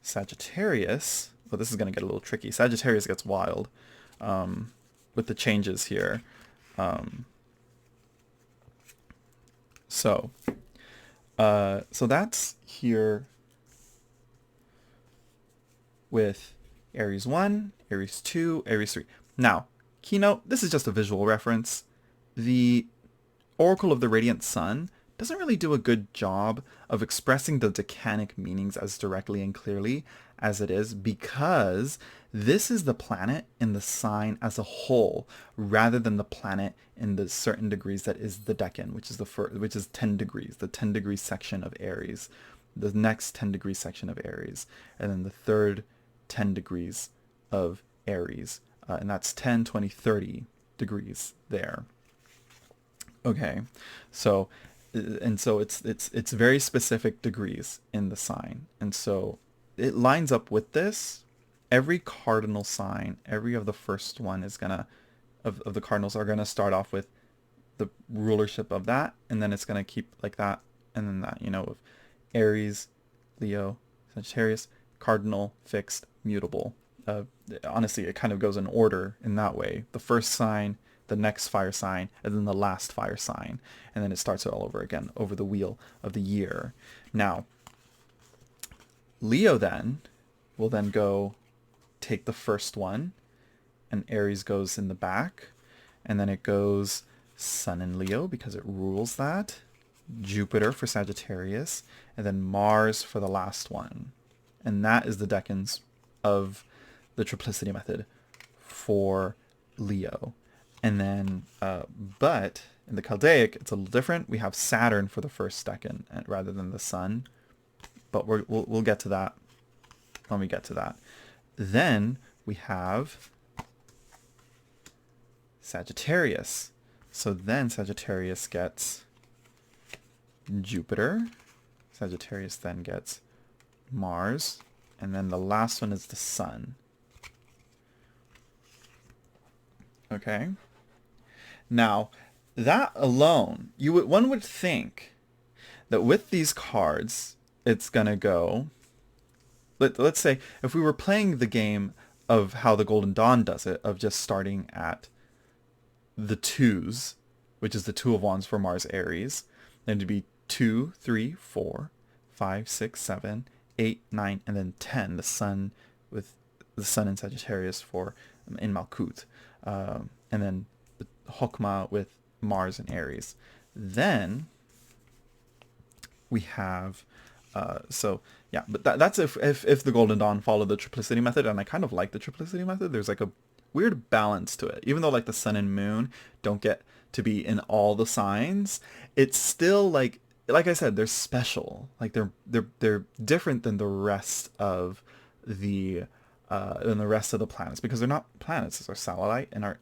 Sagittarius, well, this is going to get a little tricky. Sagittarius gets wild with the changes here. So that's here with Aries 1, Aries 2, Aries 3. Now, keynote, this is just a visual reference. The Oracle of the Radiant Sun doesn't really do a good job of expressing the Decanic meanings as directly and clearly as it is, because this is the planet in the sign as a whole, rather than the planet in the certain degrees that is the decan, which is 10 degrees, the 10 degree section of Aries, the next 10 degree section of Aries, and then the third 10 degrees of Aries, and that's 10, 20, 30 degrees there. Okay, so it's very specific degrees in the sign, and so it lines up with this. Every cardinal sign, every of the first one is gonna of the cardinals are gonna start off with the rulership of that, and then it's gonna keep like that, and then that, of Aries, Leo, Sagittarius, cardinal, fixed, mutable. Honestly, it kind of goes in order in that way. The first sign, the next fire sign, and then the last fire sign. And then it starts it all over again over the wheel of the year. Now, Leo then will then go take the first one, and Aries goes in the back, and then it goes Sun in Leo because it rules that, Jupiter for Sagittarius, and then Mars for the last one. And that is the decans of the triplicity method for Leo. And then, but in the Chaldaic, it's a little different. We have Saturn for the first decan rather than the Sun. But we'll get to that when we get to that. Then we have Sagittarius. So then Sagittarius gets Jupiter. Sagittarius then gets Mars. And then the last one is the Sun. Okay. Now, that alone, one would think that with these cards, it's going to go... Let's say if we were playing the game of how the Golden Dawn does it, of just starting at the 2s, which is the 2 of Wands for Mars Aries, then it'd be 2, 3, 4, 5, 6, 7, 8, 9, and then 10, the Sun with the Sun in Sagittarius for in Malkuth, and then the Hokmah with Mars and Aries. Then we have so yeah, but that's if the Golden Dawn followed the triplicity method, and I kind of like the triplicity method. There's like a weird balance to it. Even though like the Sun and Moon don't get to be in all the signs, it's still like I said, they're special. Like they're different than the rest of the planets, because they're not planets. It's our satellite and our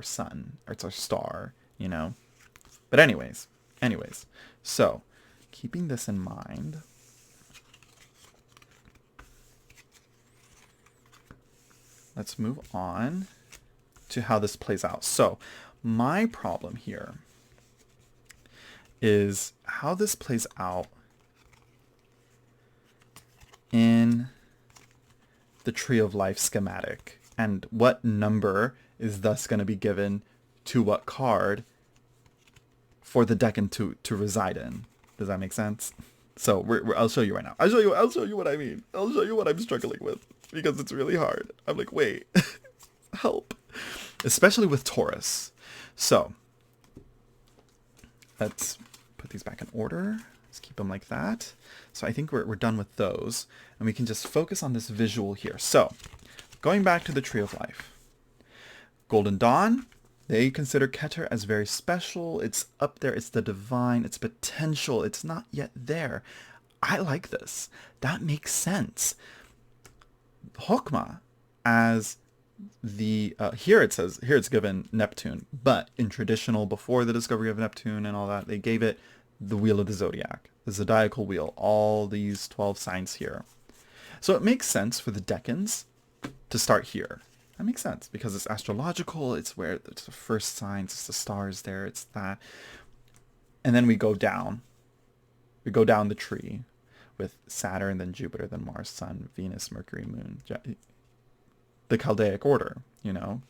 sun, or it's our star, you know. But anyways, so keeping this in mind, let's move on to how this plays out. So my problem here is how this plays out in the Tree of Life schematic, and what number is thus going to be given to what card for the decan to reside in. Does that make sense? So I'll show you right now. I'll show you what I mean. I'll show you what I'm struggling with, because it's really hard. I'm like, wait, help. Especially with Taurus. So let's put these back in order. Let's keep them like that. So I think we're done with those, and we can just focus on this visual here. So going back to the Tree of Life, Golden Dawn, they consider Keter as very special. It's up there. It's the divine. It's potential. It's not yet there. I like this. That makes sense. Hokmah, as the here it's given Neptune, but in traditional, before the discovery of Neptune and all that, they gave it the wheel of the zodiac, the zodiacal wheel, all these 12 signs here. So it makes sense for the decans to start here. That makes sense because it's astrological. It's where it's the first signs. It's the stars there. It's that. And then we go down. We go down the tree with Saturn, then Jupiter, then Mars, Sun, Venus, Mercury, Moon. The Chaldaic order, you know.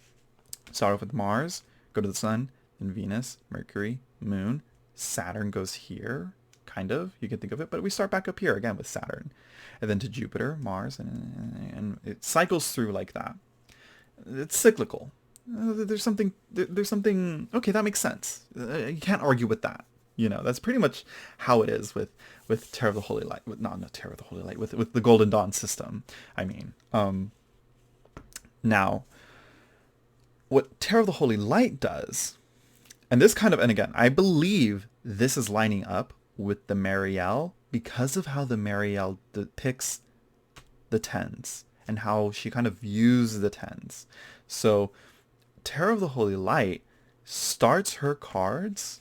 Start off with Mars, go to the Sun, then Venus, Mercury, Moon. Saturn goes here, kind of. You can think of it. But we start back up here again with Saturn. And then to Jupiter, Mars, and it cycles through like that. It's cyclical. There's something, okay, that makes sense. You can't argue with that. You know, that's pretty much how it is with Terror of the Holy Light. Not Terror of the Holy Light, with the Golden Dawn system. I mean, now, what Terror of the Holy Light does, and again, I believe this is lining up with the Marielle because of how the Marielle depicts the tens and how she kind of views the tens. So Terror of the Holy Light starts her cards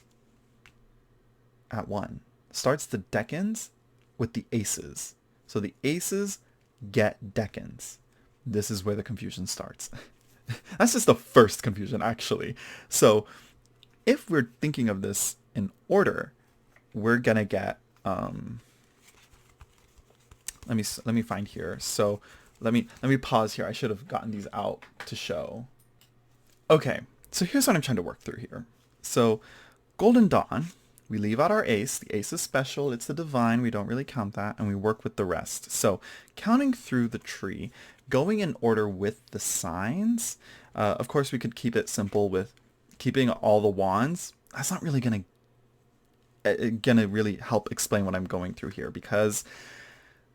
at 1. Starts the decans with the aces. So the aces get decans. This is where the confusion starts. That's just the first confusion, actually. So if we're thinking of this in order, we're gonna get let me find here. So let me pause here. I should have gotten these out to show. Okay, so here's what I'm trying to work through here. So Golden Dawn, we leave out our ace. The ace is special. It's the divine. We don't really count that, and we work with the rest. So counting through the tree, going in order with the signs. Of course, we could keep it simple with keeping all the wands. That's not really gonna really help explain what I'm going through here, because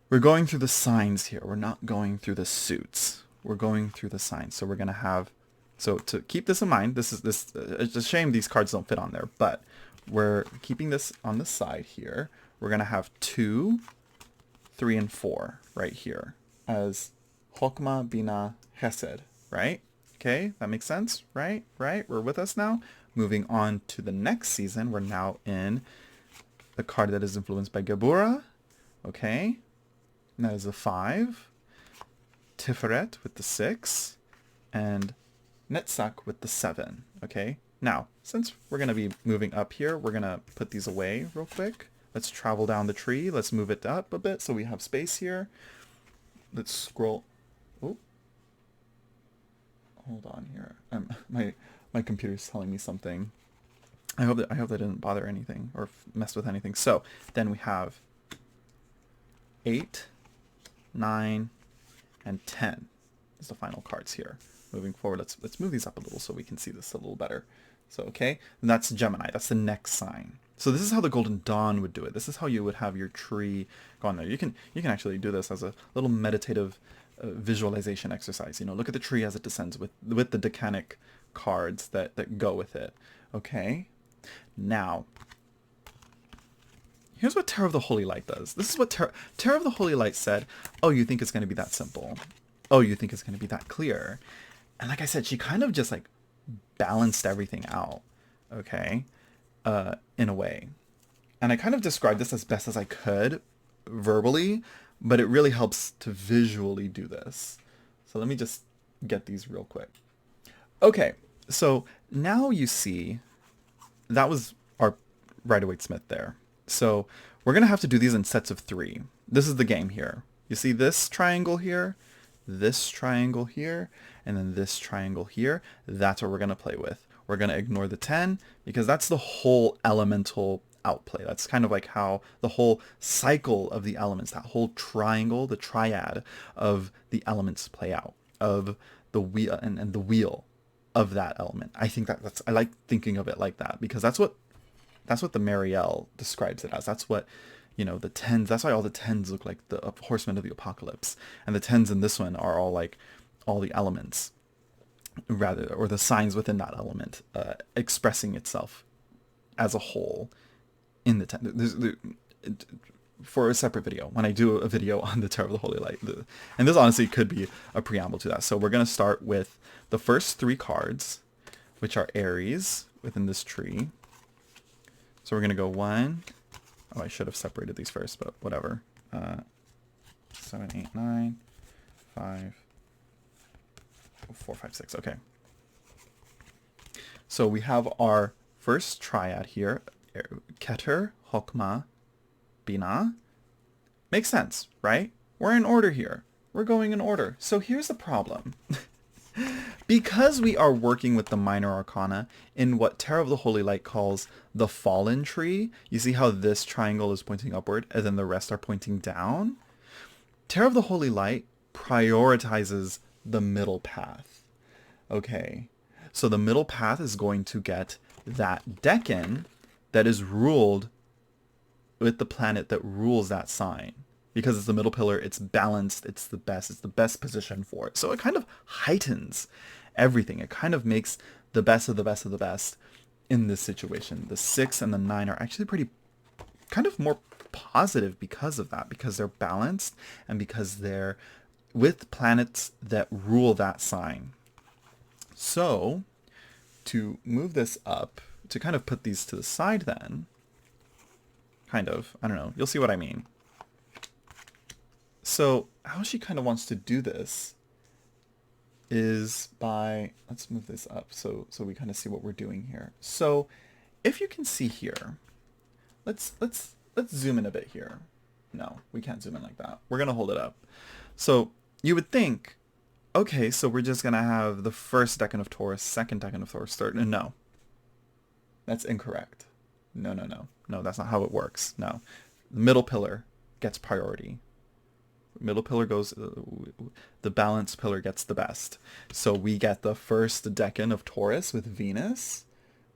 we're going through the signs here. We're not going through the suits. We're going through the signs. So we're gonna have. So to keep this in mind, it's a shame these cards don't fit on there, but we're keeping this on the side here. We're gonna have 2, 3, and 4 right here as Hokmah, Bina, Hesed, right? Okay, that makes sense, right? We're with us now. Moving on to the next season, we're now in a card that is influenced by Gebura. Okay. And that is a 5. Tiferet with the 6. And Netzach with the 7. Okay. Now, since we're going to be moving up here, we're going to put these away real quick. Let's travel down the tree. Let's move it up a bit so we have space here. Let's scroll. Oh. Hold on here. My computer's telling me something. I hope that didn't bother anything or mess with anything. So then we have 8, 9, and 10 is the final cards here. Moving forward, let's move these up a little so we can see this a little better. So okay, and that's Gemini. That's the next sign. So this is how the Golden Dawn would do it. This is how you would have your tree go on there. You can actually do this as a little meditative visualization exercise. You know, look at the tree as it descends with the Decanic cards that go with it. Okay. Now, here's what Terror of the Holy Light does. This is what Terror of the Holy Light said. Oh, you think it's going to be that simple? Oh, you think it's going to be that clear? And like I said, she kind of just like balanced everything out. Okay. In a way. And I kind of described this as best as I could verbally, but it really helps to visually do this. So let me just get these real quick. Okay. So now you see that was our Rider-Waite-Smith there. So we're going to have to do these in sets of 3. This is the game here. You see this triangle here, this triangle here, and then this triangle here. That's what we're going to play with. We're going to ignore the 10 because that's the whole elemental outplay. That's kind of like how the whole cycle of the elements, that whole triangle, the triad of the elements play out, of the wheel and the wheel of that element. I think that's I like thinking of it like that because that's what the Marielle describes it as. That's what, you know, the 10s, that's why all the 10s look like the horsemen of the apocalypse. And the 10s in this one are all like all the elements, rather, or the signs within that element expressing itself as a whole in the 10. For a separate video, when I do a video on the Terror of the Holy Light. And this honestly could be a preamble to that. So we're going to start with the first 3 cards, which are Aries within this tree. So we're going to go 1. Oh, I should have separated these first, but whatever. 7, 8, 9, 5, 4, 5, 6. Okay. So we have our first triad here. Keter, Hokmah, Bina. Makes sense, right? We're in order here. We're going in order. So here's the problem. Because we are working with the minor arcana in what Terror of the Holy Light calls the fallen tree, you see how this triangle is pointing upward and then the rest are pointing down? Terror of the Holy Light prioritizes the middle path. Okay, so the middle path is going to get that decan that is ruled with the planet that rules that sign. Because it's the middle pillar, it's balanced, it's the best position for it. So it kind of heightens everything. It kind of makes the best of the best of the best in this situation. The 6 and the 9 are actually pretty kind of more positive because of that, because they're balanced and because they're with planets that rule that sign. So to move this up, to kind of put these to the side then, kind of, I don't know, you'll see what I mean. So how she kind of wants to do this is by, let's move this up so we kind of see what we're doing here. So if you can see here, let's zoom in a bit here. No, we can't zoom in like that. We're going to hold it up. So you would think, okay, so we're just going to have the first decan of Taurus, second decan of Taurus, third. No, that's incorrect. No, that's not how it works. No, the middle pillar gets priority. Middle pillar goes, the balanced pillar gets the best. So we get the first decan of Taurus with Venus,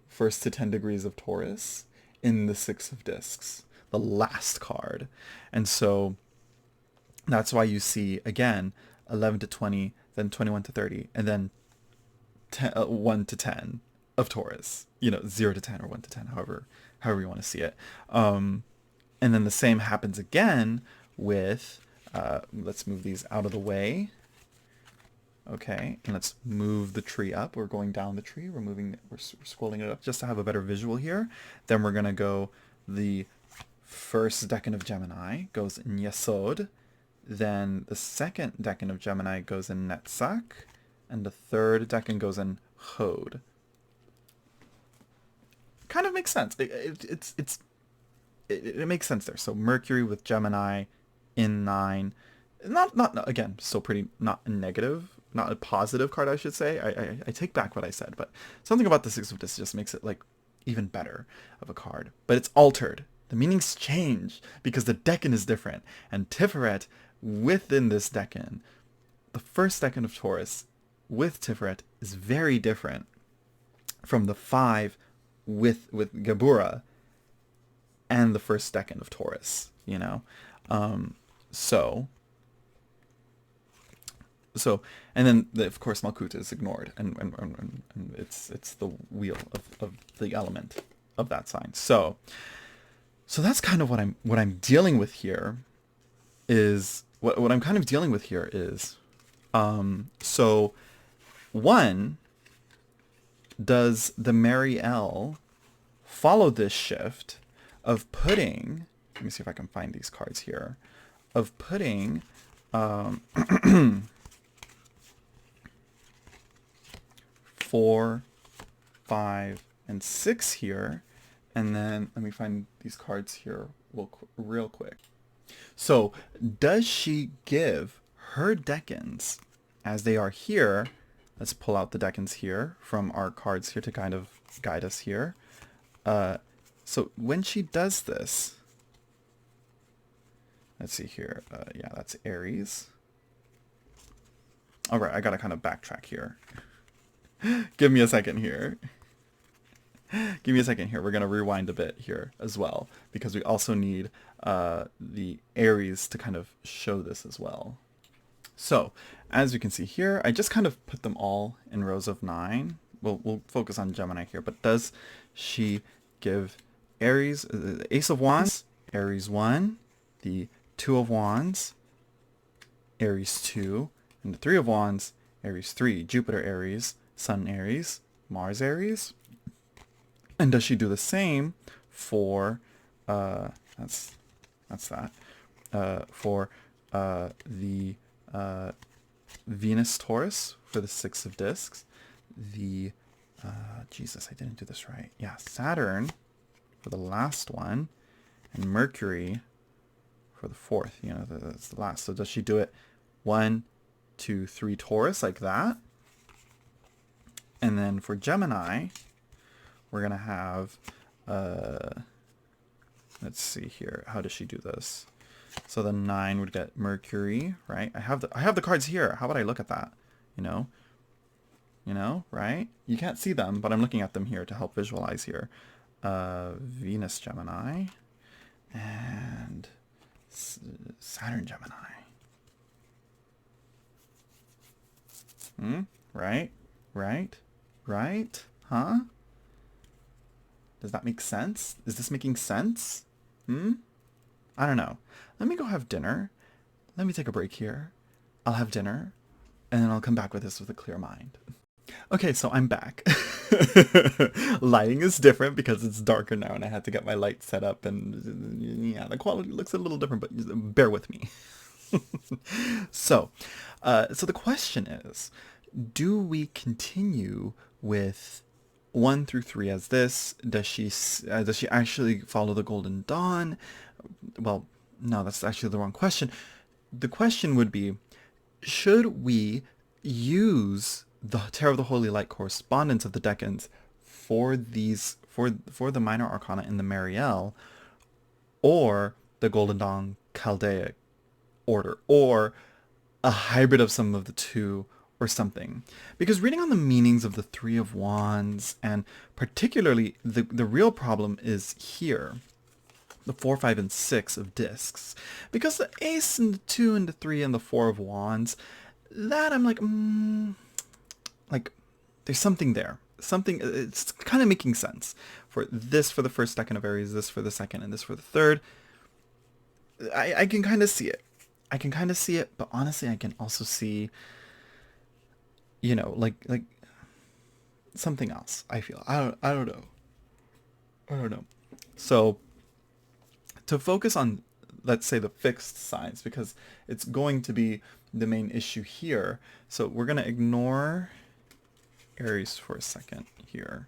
first to 10 degrees of Taurus in the 6 of discs, the last card. And so that's why you see, again, 11 to 20, then 21 to 30, and then 1 to 10 of Taurus, 0 to 10 or 1 to 10, however you want to see it. And then the same happens again with, let's move these out of the way. Okay, and let's move the tree up. We're going down the tree. We're scrolling it up just to have a better visual here. Then we're going to go the first decan of Gemini goes in Yesod, then the second decan of Gemini goes in Netzach, and the third decan goes in Chod. Kind of makes sense. It makes sense there. So Mercury with Gemini in 9. Not again, still pretty not a negative, not a positive card, I should say. I take back what I said, but something about the Six of Discs just makes it like even better of a card. But it's altered. The meanings change because the decan is different. And Tiferet within this decan, the first decan of Taurus with Tiferet is very different from the 5 with Gebura and the first decan of Taurus, you know? So, and then of course Malkuth is ignored, and it's the wheel of the element of that sign. So that's kind of what I'm dealing with here. Is what I'm kind of dealing with here is, so one, does the Mariel follow this shift of putting? Let me see if I can find these cards here. Of putting 4, 5, and 6 here, and then let me find these cards here real quick. So does she give her decans as they are here? Let's pull out the decans here from our cards here to kind of guide us here. So when she does this, let's see here. Yeah, that's Aries. All right, I gotta kind of backtrack here. Give me a second here. Give me a second here. We're gonna rewind a bit here as well, because we also need the Aries to kind of show this as well. So as you can see here, I just kind of put them all in rows of 9. We'll focus on Gemini here, but does she give Aries, the Ace of Wands, Aries 1, the 2 of Wands, Aries 2, and the 3 of Wands, Aries 3, Jupiter Aries, Sun Aries, Mars Aries? And does she do the same for, that's that, for the Venus Taurus for the 6 of Discs, the, Jesus, I didn't do this right. Yeah, Saturn for the last one, and Mercury for the 4th, you know, that's the last. So does she do it 1, 2, 3 Taurus like that? And then for Gemini, we're going to have, let's see here. How does she do this? So the 9 would get Mercury, right? I have the cards here. How would I look at that? You know, right? You can't see them, but I'm looking at them here to help visualize here. Venus Gemini and Saturn Gemini. Right? Huh? Does that make sense? Is this making sense? I don't know. Let me go have dinner. Let me take a break here. I'll have dinner, and then I'll come back with this with a clear mind. Okay, so I'm back. Lighting is different because it's darker now, and I had to get my light set up, and yeah, the quality looks a little different, but bear with me. So the question is, do we continue with 1 through 3 as this? Does she actually follow the Golden Dawn? Well, no, that's actually the wrong question. The question would be, should we use the Tarot of the Holy Light correspondence of the decans for these for the minor arcana in the Mariel, or the Golden Dawn Chaldaic order, or a hybrid of some of the two, or something? Because reading on the meanings of the 3 of Wands, and particularly the real problem is here, the 4, 5, and 6 of Discs. Because the Ace and the 2 and the 3 and the 4 of Wands, that I'm like there's something there. Something, it's kind of making sense. For this for the first decan of Aries, this for the second, and this for the third. I can kind of see it. But honestly, I can also see, you know, like something else. I feel I don't know. So to focus on, let's say, the fixed signs, because it's going to be the main issue here. So we're going to ignore Aries for a second here.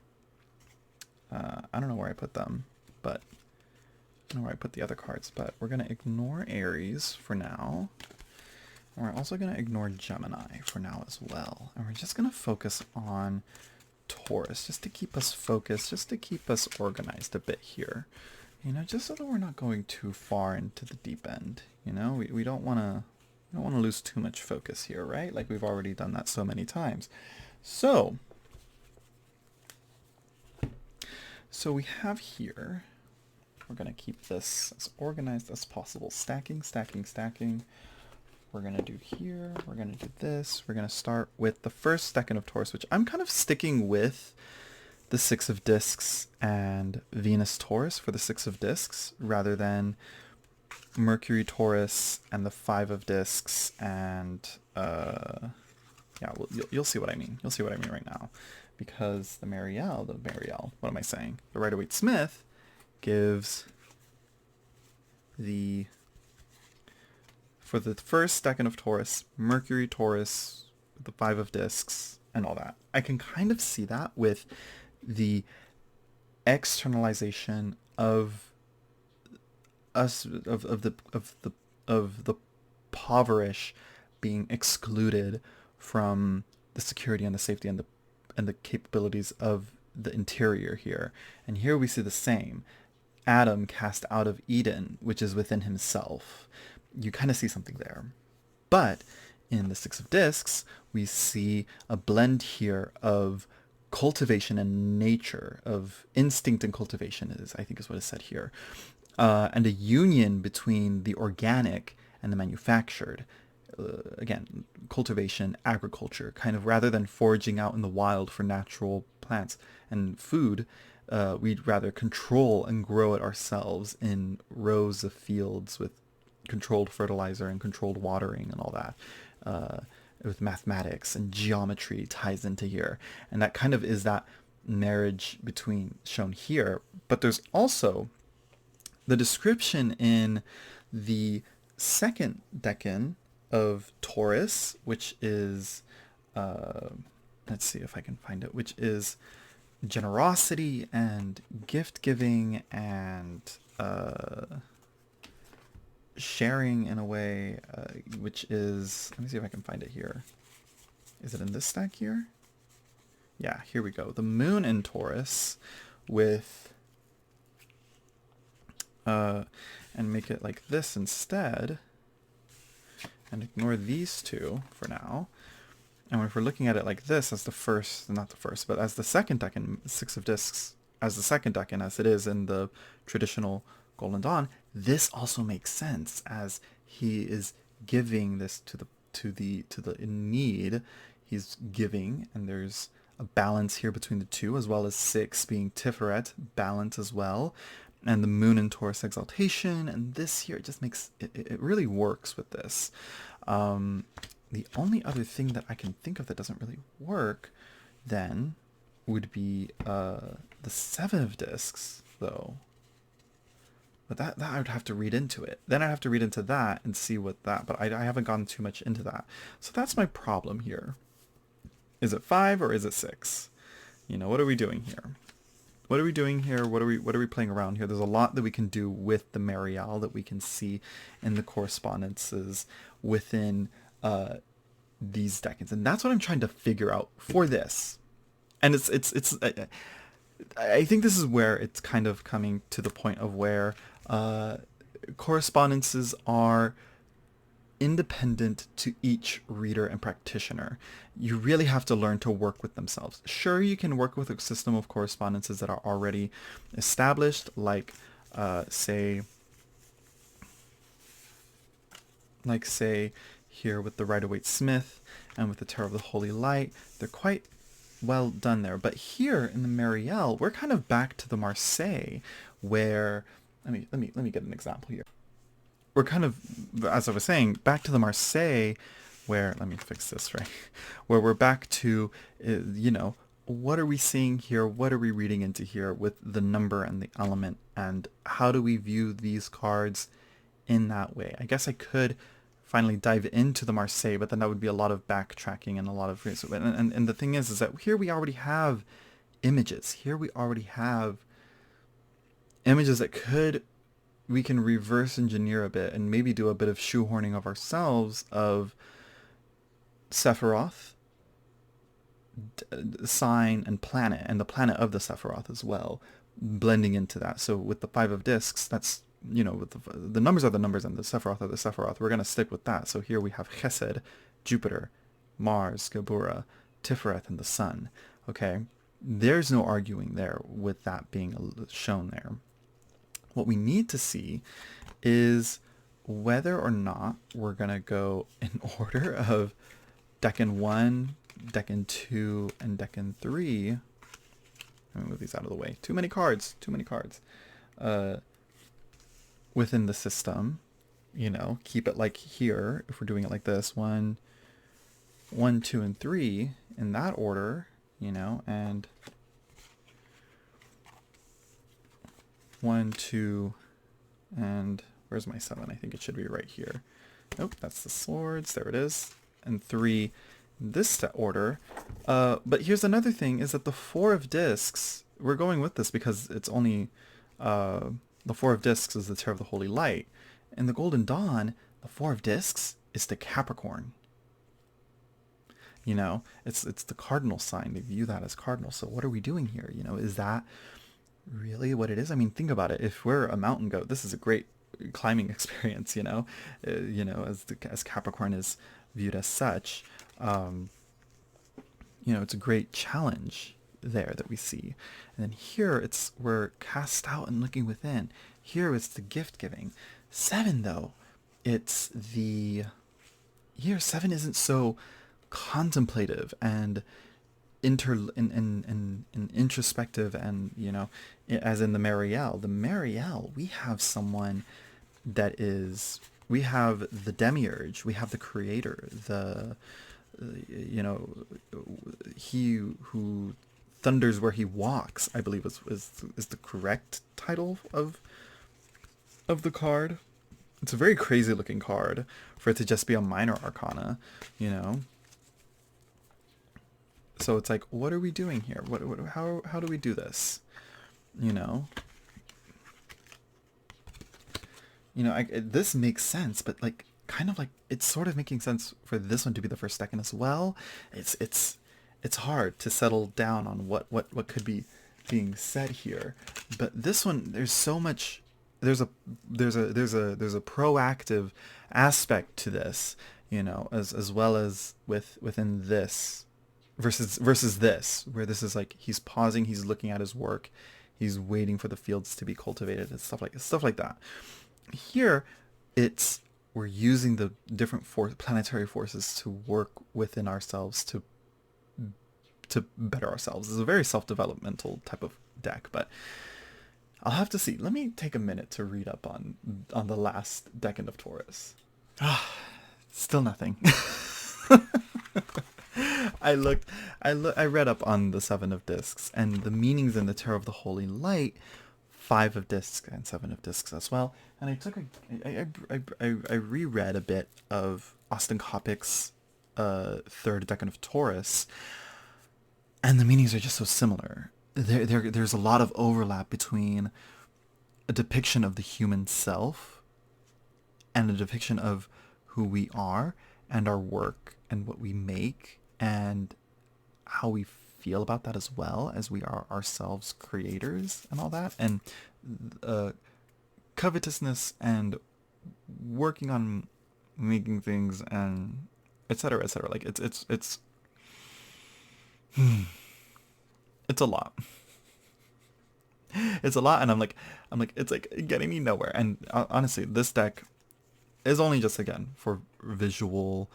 I don't know where I put them, but I don't know where I put the other cards, but we're going to ignore Aries for now. And we're also going to ignore Gemini for now as well. And we're just going to focus on Taurus, just to keep us focused, just to keep us organized a bit here. You know, just so that we're not going too far into the deep end. You know, we don't want to lose too much focus here, right? Like we've already done that so many times. So we have here, we're going to keep this as organized as possible. Stacking, stacking, stacking. We're going to do here, we're going to do this. We're going to start with the first decan of Taurus, which I'm kind of sticking with the 6 of discs and Venus Taurus for the 6 of discs, rather than Mercury Taurus and the 5 of discs and yeah, well, you'll see what I mean. You'll see what I mean right now, because the Marielle, what am I saying? The Rider-Waite-Smith gives the, for the first decan of Taurus, Mercury Taurus, the 5 of discs, and all that. I can kind of see that with the externalization of us, of the impoverish being excluded from the security and the safety and the capabilities of the interior here. And here we see the same. Adam cast out of Eden, which is within himself. You kind of see something there. But in the 6 of discs, we see a blend here of cultivation and nature, of instinct and cultivation, I think is what is said here, and a union between the organic and the manufactured. Again, cultivation, agriculture, kind of, rather than foraging out in the wild for natural plants and food, we'd rather control and grow it ourselves in rows of fields with controlled fertilizer and controlled watering and all that. With mathematics and geometry ties into here. And that kind of is that marriage between shown here. But there's also the description in the second decan of Taurus, which is, let's see if I can find it, which is generosity and gift giving and sharing in a way, which is, let me see if I can find it here. Is it in this stack here? Yeah, here we go. The moon in Taurus with, and make it like this instead, and ignore these two for now. And if we're looking at it like this as the first, not the first, but as the second decan, 6 of discs, as the second decan, as it is in the traditional Golden Dawn, this also makes sense, as he is giving this to the in need. He's giving, and there's a balance here between the two, as well as 6 being Tiferet, balance as well, and the moon in Taurus, exaltation, and this here, it just makes it really works with this. The only other thing that I can think of that doesn't really work then would be the 7 of discs, though. But that I would have to read into it. Then I'd have to read into that and see what that, but I haven't gone too much into that. So that's my problem here. Is it 5 or is it 6? You know, what are we doing here? What are we doing here? What are we playing around here? There's a lot that we can do with the Marielle that we can see in the correspondences within these decans. And that's what I'm trying to figure out for this. And I think this is where it's kind of coming to the point of where correspondences are independent to each reader and practitioner. You really have to learn to work with themselves. Sure, you can work with a system of correspondences that are already established, like say here with the Rider-Waite-Smith and with the Tarot of the Holy Light. They're quite well done there. But here in the Marielle, we're kind of back to the Marseille, where let me get an example here. We're kind of, as I was saying, back to the Marseille, where, let me fix this, right? Where we're back to, you know, what are we seeing here? What are we reading into here with the number and the element And how do we view these cards in that way? I guess I could finally dive into the Marseille, but then that would be a lot of backtracking and a lot of... And the thing is that here we already have images. Here we already have images that we can reverse engineer a bit and maybe do a bit of shoehorning of ourselves of Sephiroth, sign, and the planet of the Sephiroth as well, blending into that. So with the 5 of discs, that's, with the numbers are the numbers and the Sephiroth are the Sephiroth. We're going to stick with that. So here we have Chesed, Jupiter, Mars, Geburah, Tifereth, and the Sun. Okay, there's no arguing there with that being shown there. What we need to see is whether or not we're going to go in order of Decan 1, Decan 2, and Decan 3. Let me move these out of the way. Too many cards. Within the system, keep it like here. If we're doing it like this, 1, 2, and 3 in that order, and 1, 2, and where's my 7? I think it should be right here. Nope, that's the swords. There it is. And 3 in this order. But here's another thing, is that the 4 of discs, we're going with this because it's only the 4 of discs is the Tear of the Holy Light. In the Golden Dawn, the 4 of discs is the Capricorn. It's the cardinal sign. They view that as cardinal. So what are we doing here? Is that really what it is? I mean, think about it. If we're a mountain goat, this is a great climbing experience, as Capricorn is viewed as such. It's a great challenge there that we see. And then here we're cast out and looking within. Here it's the gift giving. 7 though, here 7 isn't so contemplative and introspective, and as in the Marielle. The Marielle, we have someone that is, we have the demiurge, we have the creator, he who thunders where he walks, I believe is the correct title of the card. It's a very crazy looking card for it to just be a minor arcana, So it's like, what are we doing here? How do we do this? This makes sense, but kind of it's sort of making sense for this one to be the first Decan as well. It's hard to settle down on what could be being said here. But this one, there's so much. There's a proactive aspect to this, as well as within this versus this, where this is he's pausing, he's looking at his work, he's waiting for the fields to be cultivated and stuff like that. Here, we're using the different planetary forces to work within ourselves to better ourselves. It's a very self-developmental type of deck, but I'll have to see. Let me take a minute to read up on the last Decan of Taurus. Still nothing. I read up on the 7 of discs and the meanings in the Tear of the Holy Light, 5 of discs and 7 of discs as well. And I reread a bit of Austin Kopic's 3rd Decan of Taurus, and the meanings are just so similar. There's a lot of overlap between a depiction of the human self and a depiction of who we are and our work and what we make and how we feel about that, as well as we are ourselves creators and all that, and covetousness and working on making things and etc. etc. It's a lot. It's a lot, and I'm like, it's getting me nowhere. And honestly, this deck is only just, again, for visual,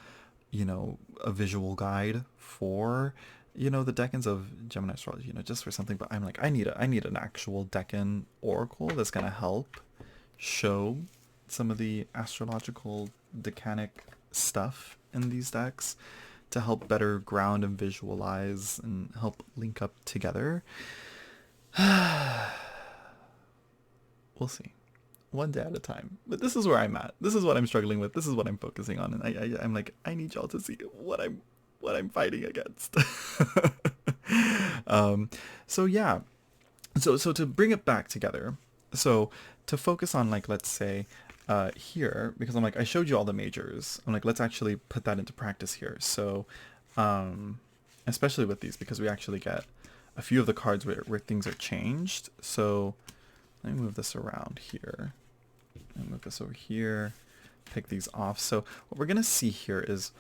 a visual guide for, the Decans of Gemini astrology, just for something. But I'm like, I need an actual Decan oracle that's gonna help show some of the astrological Decanic stuff in these decks to help better ground and visualize and help link up together. We'll see. One day at a time. But this is where I'm at. This is what I'm struggling with. This is what I'm focusing on. And I'm like, I need y'all to see what I'm fighting against. So yeah. So to bring it back together. So to focus on, like, let's say here, because I'm like, I showed you all the majors. I'm like, let's actually put that into practice here. So especially with these, because we actually get a few of the cards where things are changed. So let me move this around here. And move this over here. Pick these off. So what we're going to see here is,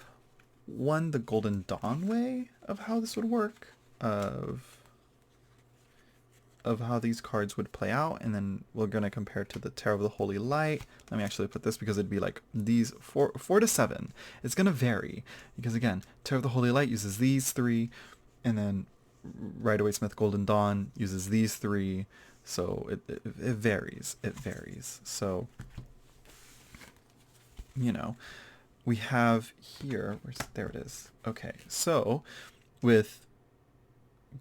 one, the Golden Dawn way of how this would work. Of how these cards would play out. And then we're going to compare to the Terror of the Holy Light. Let me actually put this, because it'd be like these 4 to 7. It's going to vary. Because again, Terror of the Holy Light uses these 3. And then Rider-Waite Smith Golden Dawn uses these 3. So it varies. It varies. So, you know, we have here, there it is. Okay, so with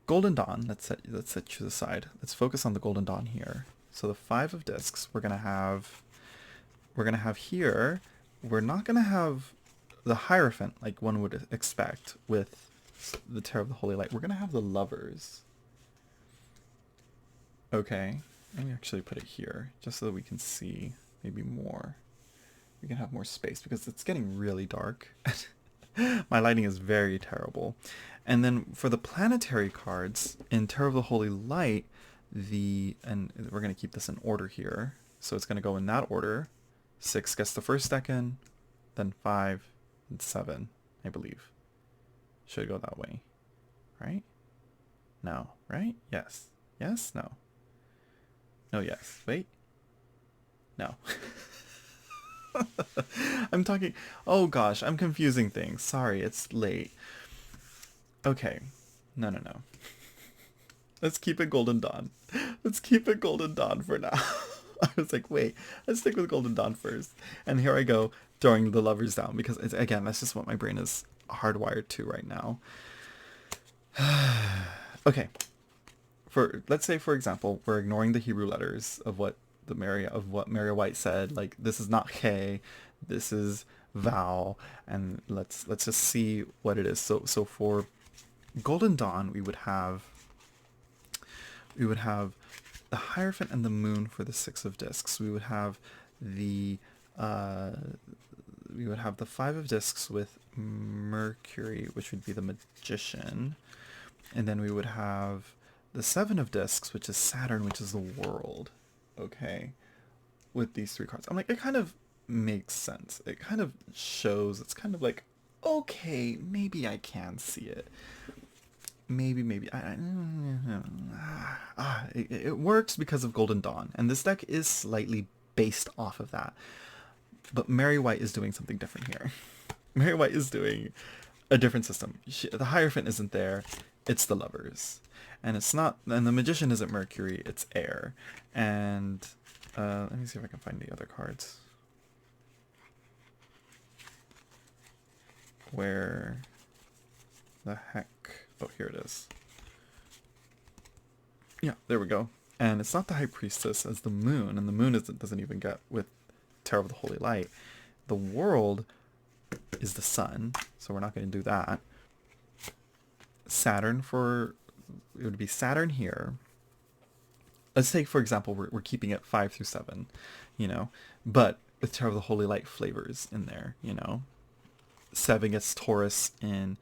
Golden Dawn, let's set you to the side. Let's focus on the Golden Dawn here. So the 5 of discs, we're gonna have here. We're not gonna have the Hierophant like one would expect with the Terror of the Holy Light. We're gonna have the Lovers. Okay, let me actually put it here, just so that we can see maybe more. We can have more space, because it's getting really dark. My lighting is very terrible. And then for the planetary cards, in Terror of the Holy Light, and we're going to keep this in order here. So it's going to go in that order. 6 gets the first decan, then 5, and 7, I believe. Should go that way. Right? No. Right? Yes. Yes? No. No, yes. Wait. No. I'm talking... Oh gosh, I'm confusing things. Sorry, it's late. Okay. No. Let's keep it Golden Dawn. Let's keep it Golden Dawn for now. I was like, wait, let's stick with Golden Dawn first. And here I go, throwing the Lovers down, because, again, that's just what my brain is hardwired to right now. Okay. Let's say, for example, we're ignoring the Hebrew letters of what Mary-White said. Like, this is not K, this is Vowel, and let's just see what it is. So for Golden Dawn, we would have the Hierophant and the Moon for the 6 of discs. We would have the 5 of discs with Mercury, which would be the Magician, and then we would have the 7 of discs, which is Saturn, which is the World. Okay, with these 3 cards. I'm like, it kind of makes sense. It kind of shows, it's kind of like, okay, maybe I can see it. Maybe. It works because of Golden Dawn. And this deck is slightly based off of that. But Mary-White is doing something different here. Mary-White is doing a different system. The Hierophant isn't there. It's the Lovers. And it's not, and the Magician isn't Mercury, it's air. And let me see if I can find the other cards. Where the heck? Oh, here it is. Yeah, there we go. And it's not the High Priestess as the Moon, and the Moon doesn't even get with Terror of the Holy Light. The World is the Sun, so we're not going to do that. Saturn it would be Saturn here. Let's take, for example, we're keeping it 5 through 7, but with Terror of the Holy Light flavors in there, 7 gets Taurus in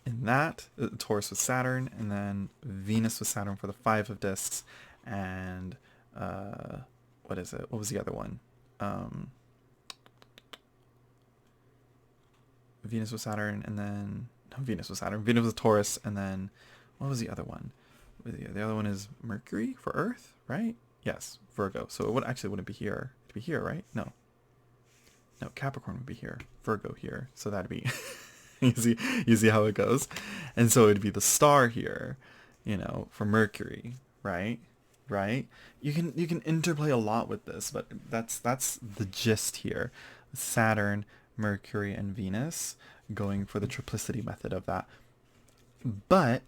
that, Taurus with Saturn, and then Venus with Saturn for the 5 of discs, and what is it? What was the other one? Venus with Saturn, and then Venus with Taurus, and then what was the other one? The other one is Mercury for Earth, right? Yes, Virgo. So it wouldn't be here. It'd be here, right? No, Capricorn would be here. Virgo here. So that'd be you see how it goes. And so it'd be the star here, for Mercury, right? You can interplay a lot with this, but that's the gist here. Saturn, Mercury, and Venus going for the triplicity method of that. But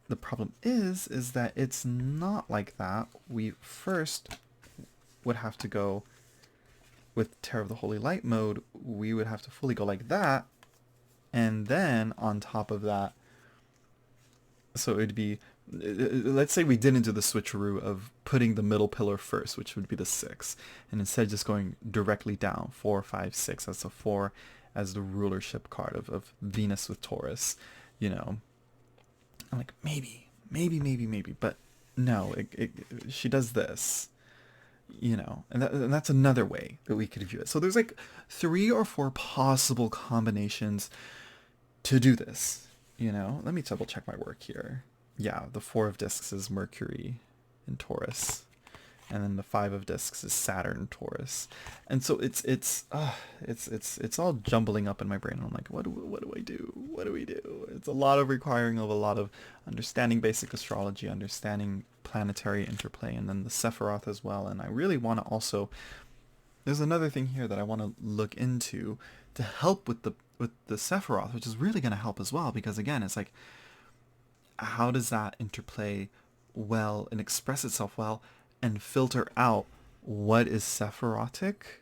the problem is that it's not like that. We first would have to go with Terror of the Holy Light mode, we would have to fully go like that, and then on top of that, so it would be, let's say we didn't do the switcheroo of putting the middle pillar first, which would be the 6, and instead just going directly down, 4, 5, 6, as the 4 as the rulership card of Venus with Taurus, you know. I'm like, maybe, but no, she does this, you know, and that's another way that we could view it. So there's like 3 or 4 possible combinations to do this, you know. Let me double check my work here. Yeah, the 4 of discs is Mercury in Taurus, and then the 5 of discs is Saturn Taurus, and so it's all jumbling up in my brain. And I'm like, what do I do? What do we do? It's a lot of requiring of a lot of understanding basic astrology, understanding planetary interplay, and then the Sephiroth as well. And I really want to also, there's another thing here that I want to look into to help with the Sephiroth, which is really going to help as well, because again, it's like, how does that interplay well and express itself well and filter out what is Sephirotic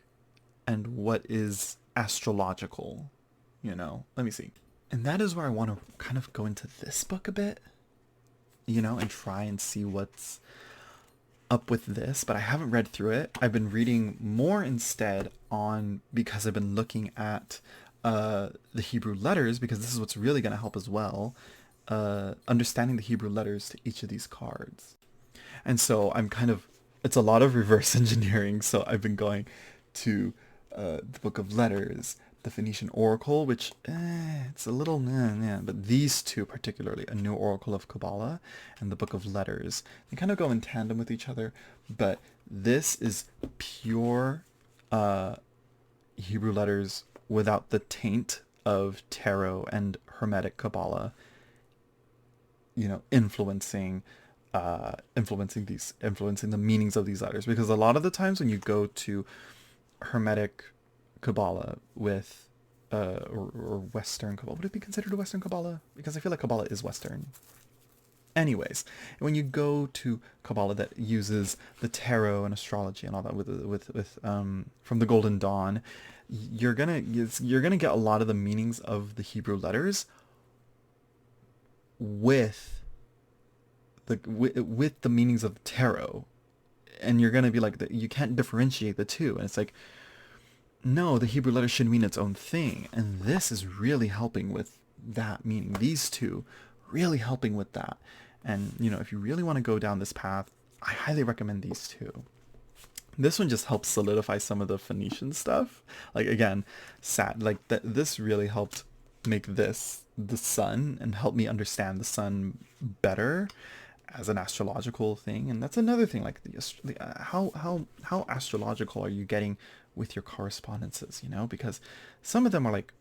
and what is astrological, you know? Let me see. And that is where I want to kind of go into this book a bit, you know, and try and see what's up with this, but I haven't read through it. I've been reading more instead on, because I've been looking at the Hebrew letters, because this is what's really going to help as well, understanding the Hebrew letters to each of these cards. And so I'm kind of, it's a lot of reverse engineering. So I've been going to the Book of Letters, the Phoenician Oracle, which it's a little, but these two particularly, a new Oracle of Kabbalah and the Book of Letters, they kind of go in tandem with each other. But this is pure Hebrew letters without the taint of tarot and Hermetic Kabbalah, you know, influencing the meanings of these letters. Because a lot of the times when you go to Hermetic Kabbalah with or Western Kabbalah, would it be considered a Western Kabbalah? Because I feel like Kabbalah is Western. Anyways, when you go to Kabbalah that uses the tarot and astrology and all that with from the Golden Dawn, you're gonna get a lot of the meanings of the Hebrew letters with the meanings of tarot, and you're gonna be like, you can't differentiate the two. And it's like, no, the Hebrew letter should mean its own thing, and this is really helping with that meaning. These two really helping with that. And you know, if you really want to go down this path, I highly recommend these two. This one just helps solidify some of the Phoenician stuff. Like again, this really helped make this the sun and help me understand the sun better as an astrological thing. And that's another thing, like how astrological are you getting with your correspondences, you know? Because some of them are like,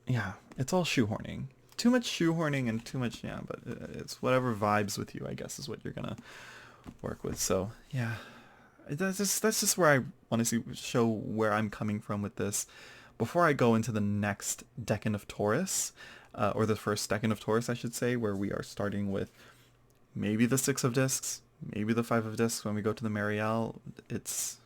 yeah, it's all shoehorning. Too much shoehorning and too much, yeah, but it's whatever vibes with you, I guess, is what you're gonna work with. So yeah, that's just where I want to show where I'm coming from with this. Before I go into the next decan of Taurus, or the first decan of Taurus, I should say, where we are starting with maybe the 6 of discs, maybe the 5 of discs when we go to the Marielle. It's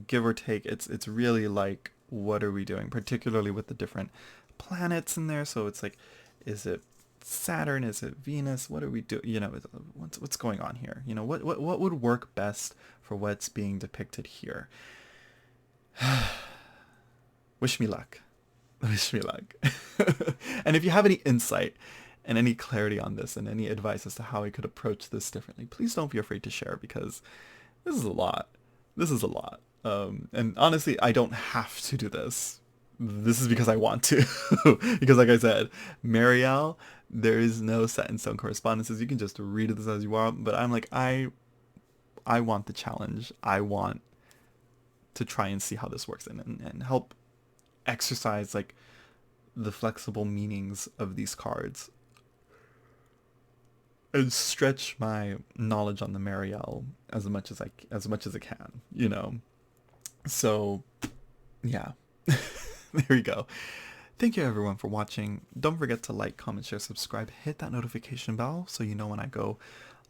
give or take. It's really like, what are we doing, particularly with the different planets in there. So it's like, is it Saturn? Is it Venus? What are we doing? You know, what's going on here? You know, what would work best for what's being depicted here? Wish me luck. Wish me luck. And if you have any insight and any clarity on this and any advice as to how I could approach this differently, please don't be afraid to share, because this is a lot. And honestly, I don't have to do this. This is because I want to. Because like I said, Marielle, there is no set in stone correspondences. You can just read this as you want. But I'm like, I want the challenge. I want to try and see how this works and help exercise like the flexible meanings of these cards and stretch my knowledge on the Marielle as much as I can, you know. So yeah. There you go. Thank you everyone for watching. Don't forget to like, comment, share, subscribe, hit that notification bell so you know when I go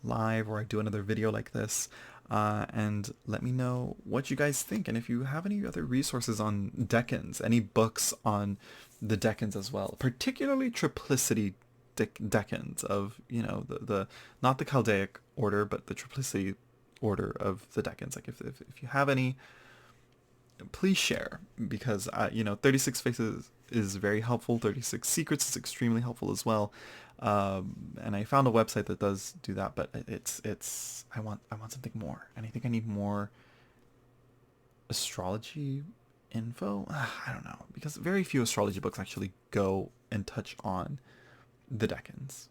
live or I do another video like this. and let me know what you guys think, and if you have any other resources on decans, any books on the decans as well, particularly triplicity decans of, you know, the not the Chaldaic order, but the triplicity order of the decans. Like if you have any, please share, because you know, 36 Faces is very helpful. 36 Secrets is extremely helpful as well. And I found a website that does do that, but it's I want something more, and I think I need more astrology info. I don't know, because very few astrology books actually go and touch on the decans.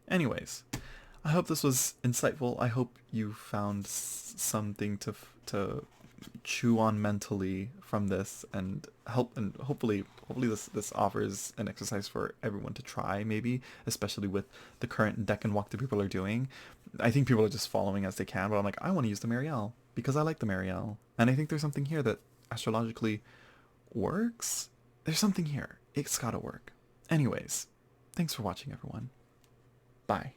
Anyways, I hope this was insightful. I hope you found something to chew on mentally from this, and hopefully this offers an exercise for everyone to try, maybe, especially with the current decan walk that people are doing. I think people are just following as they can, but I'm like, I want to use the Marielle because I like the Marielle, and I think there's something here that astrologically works. There's something here. It's gotta work. Anyways, thanks for watching, everyone. Bye.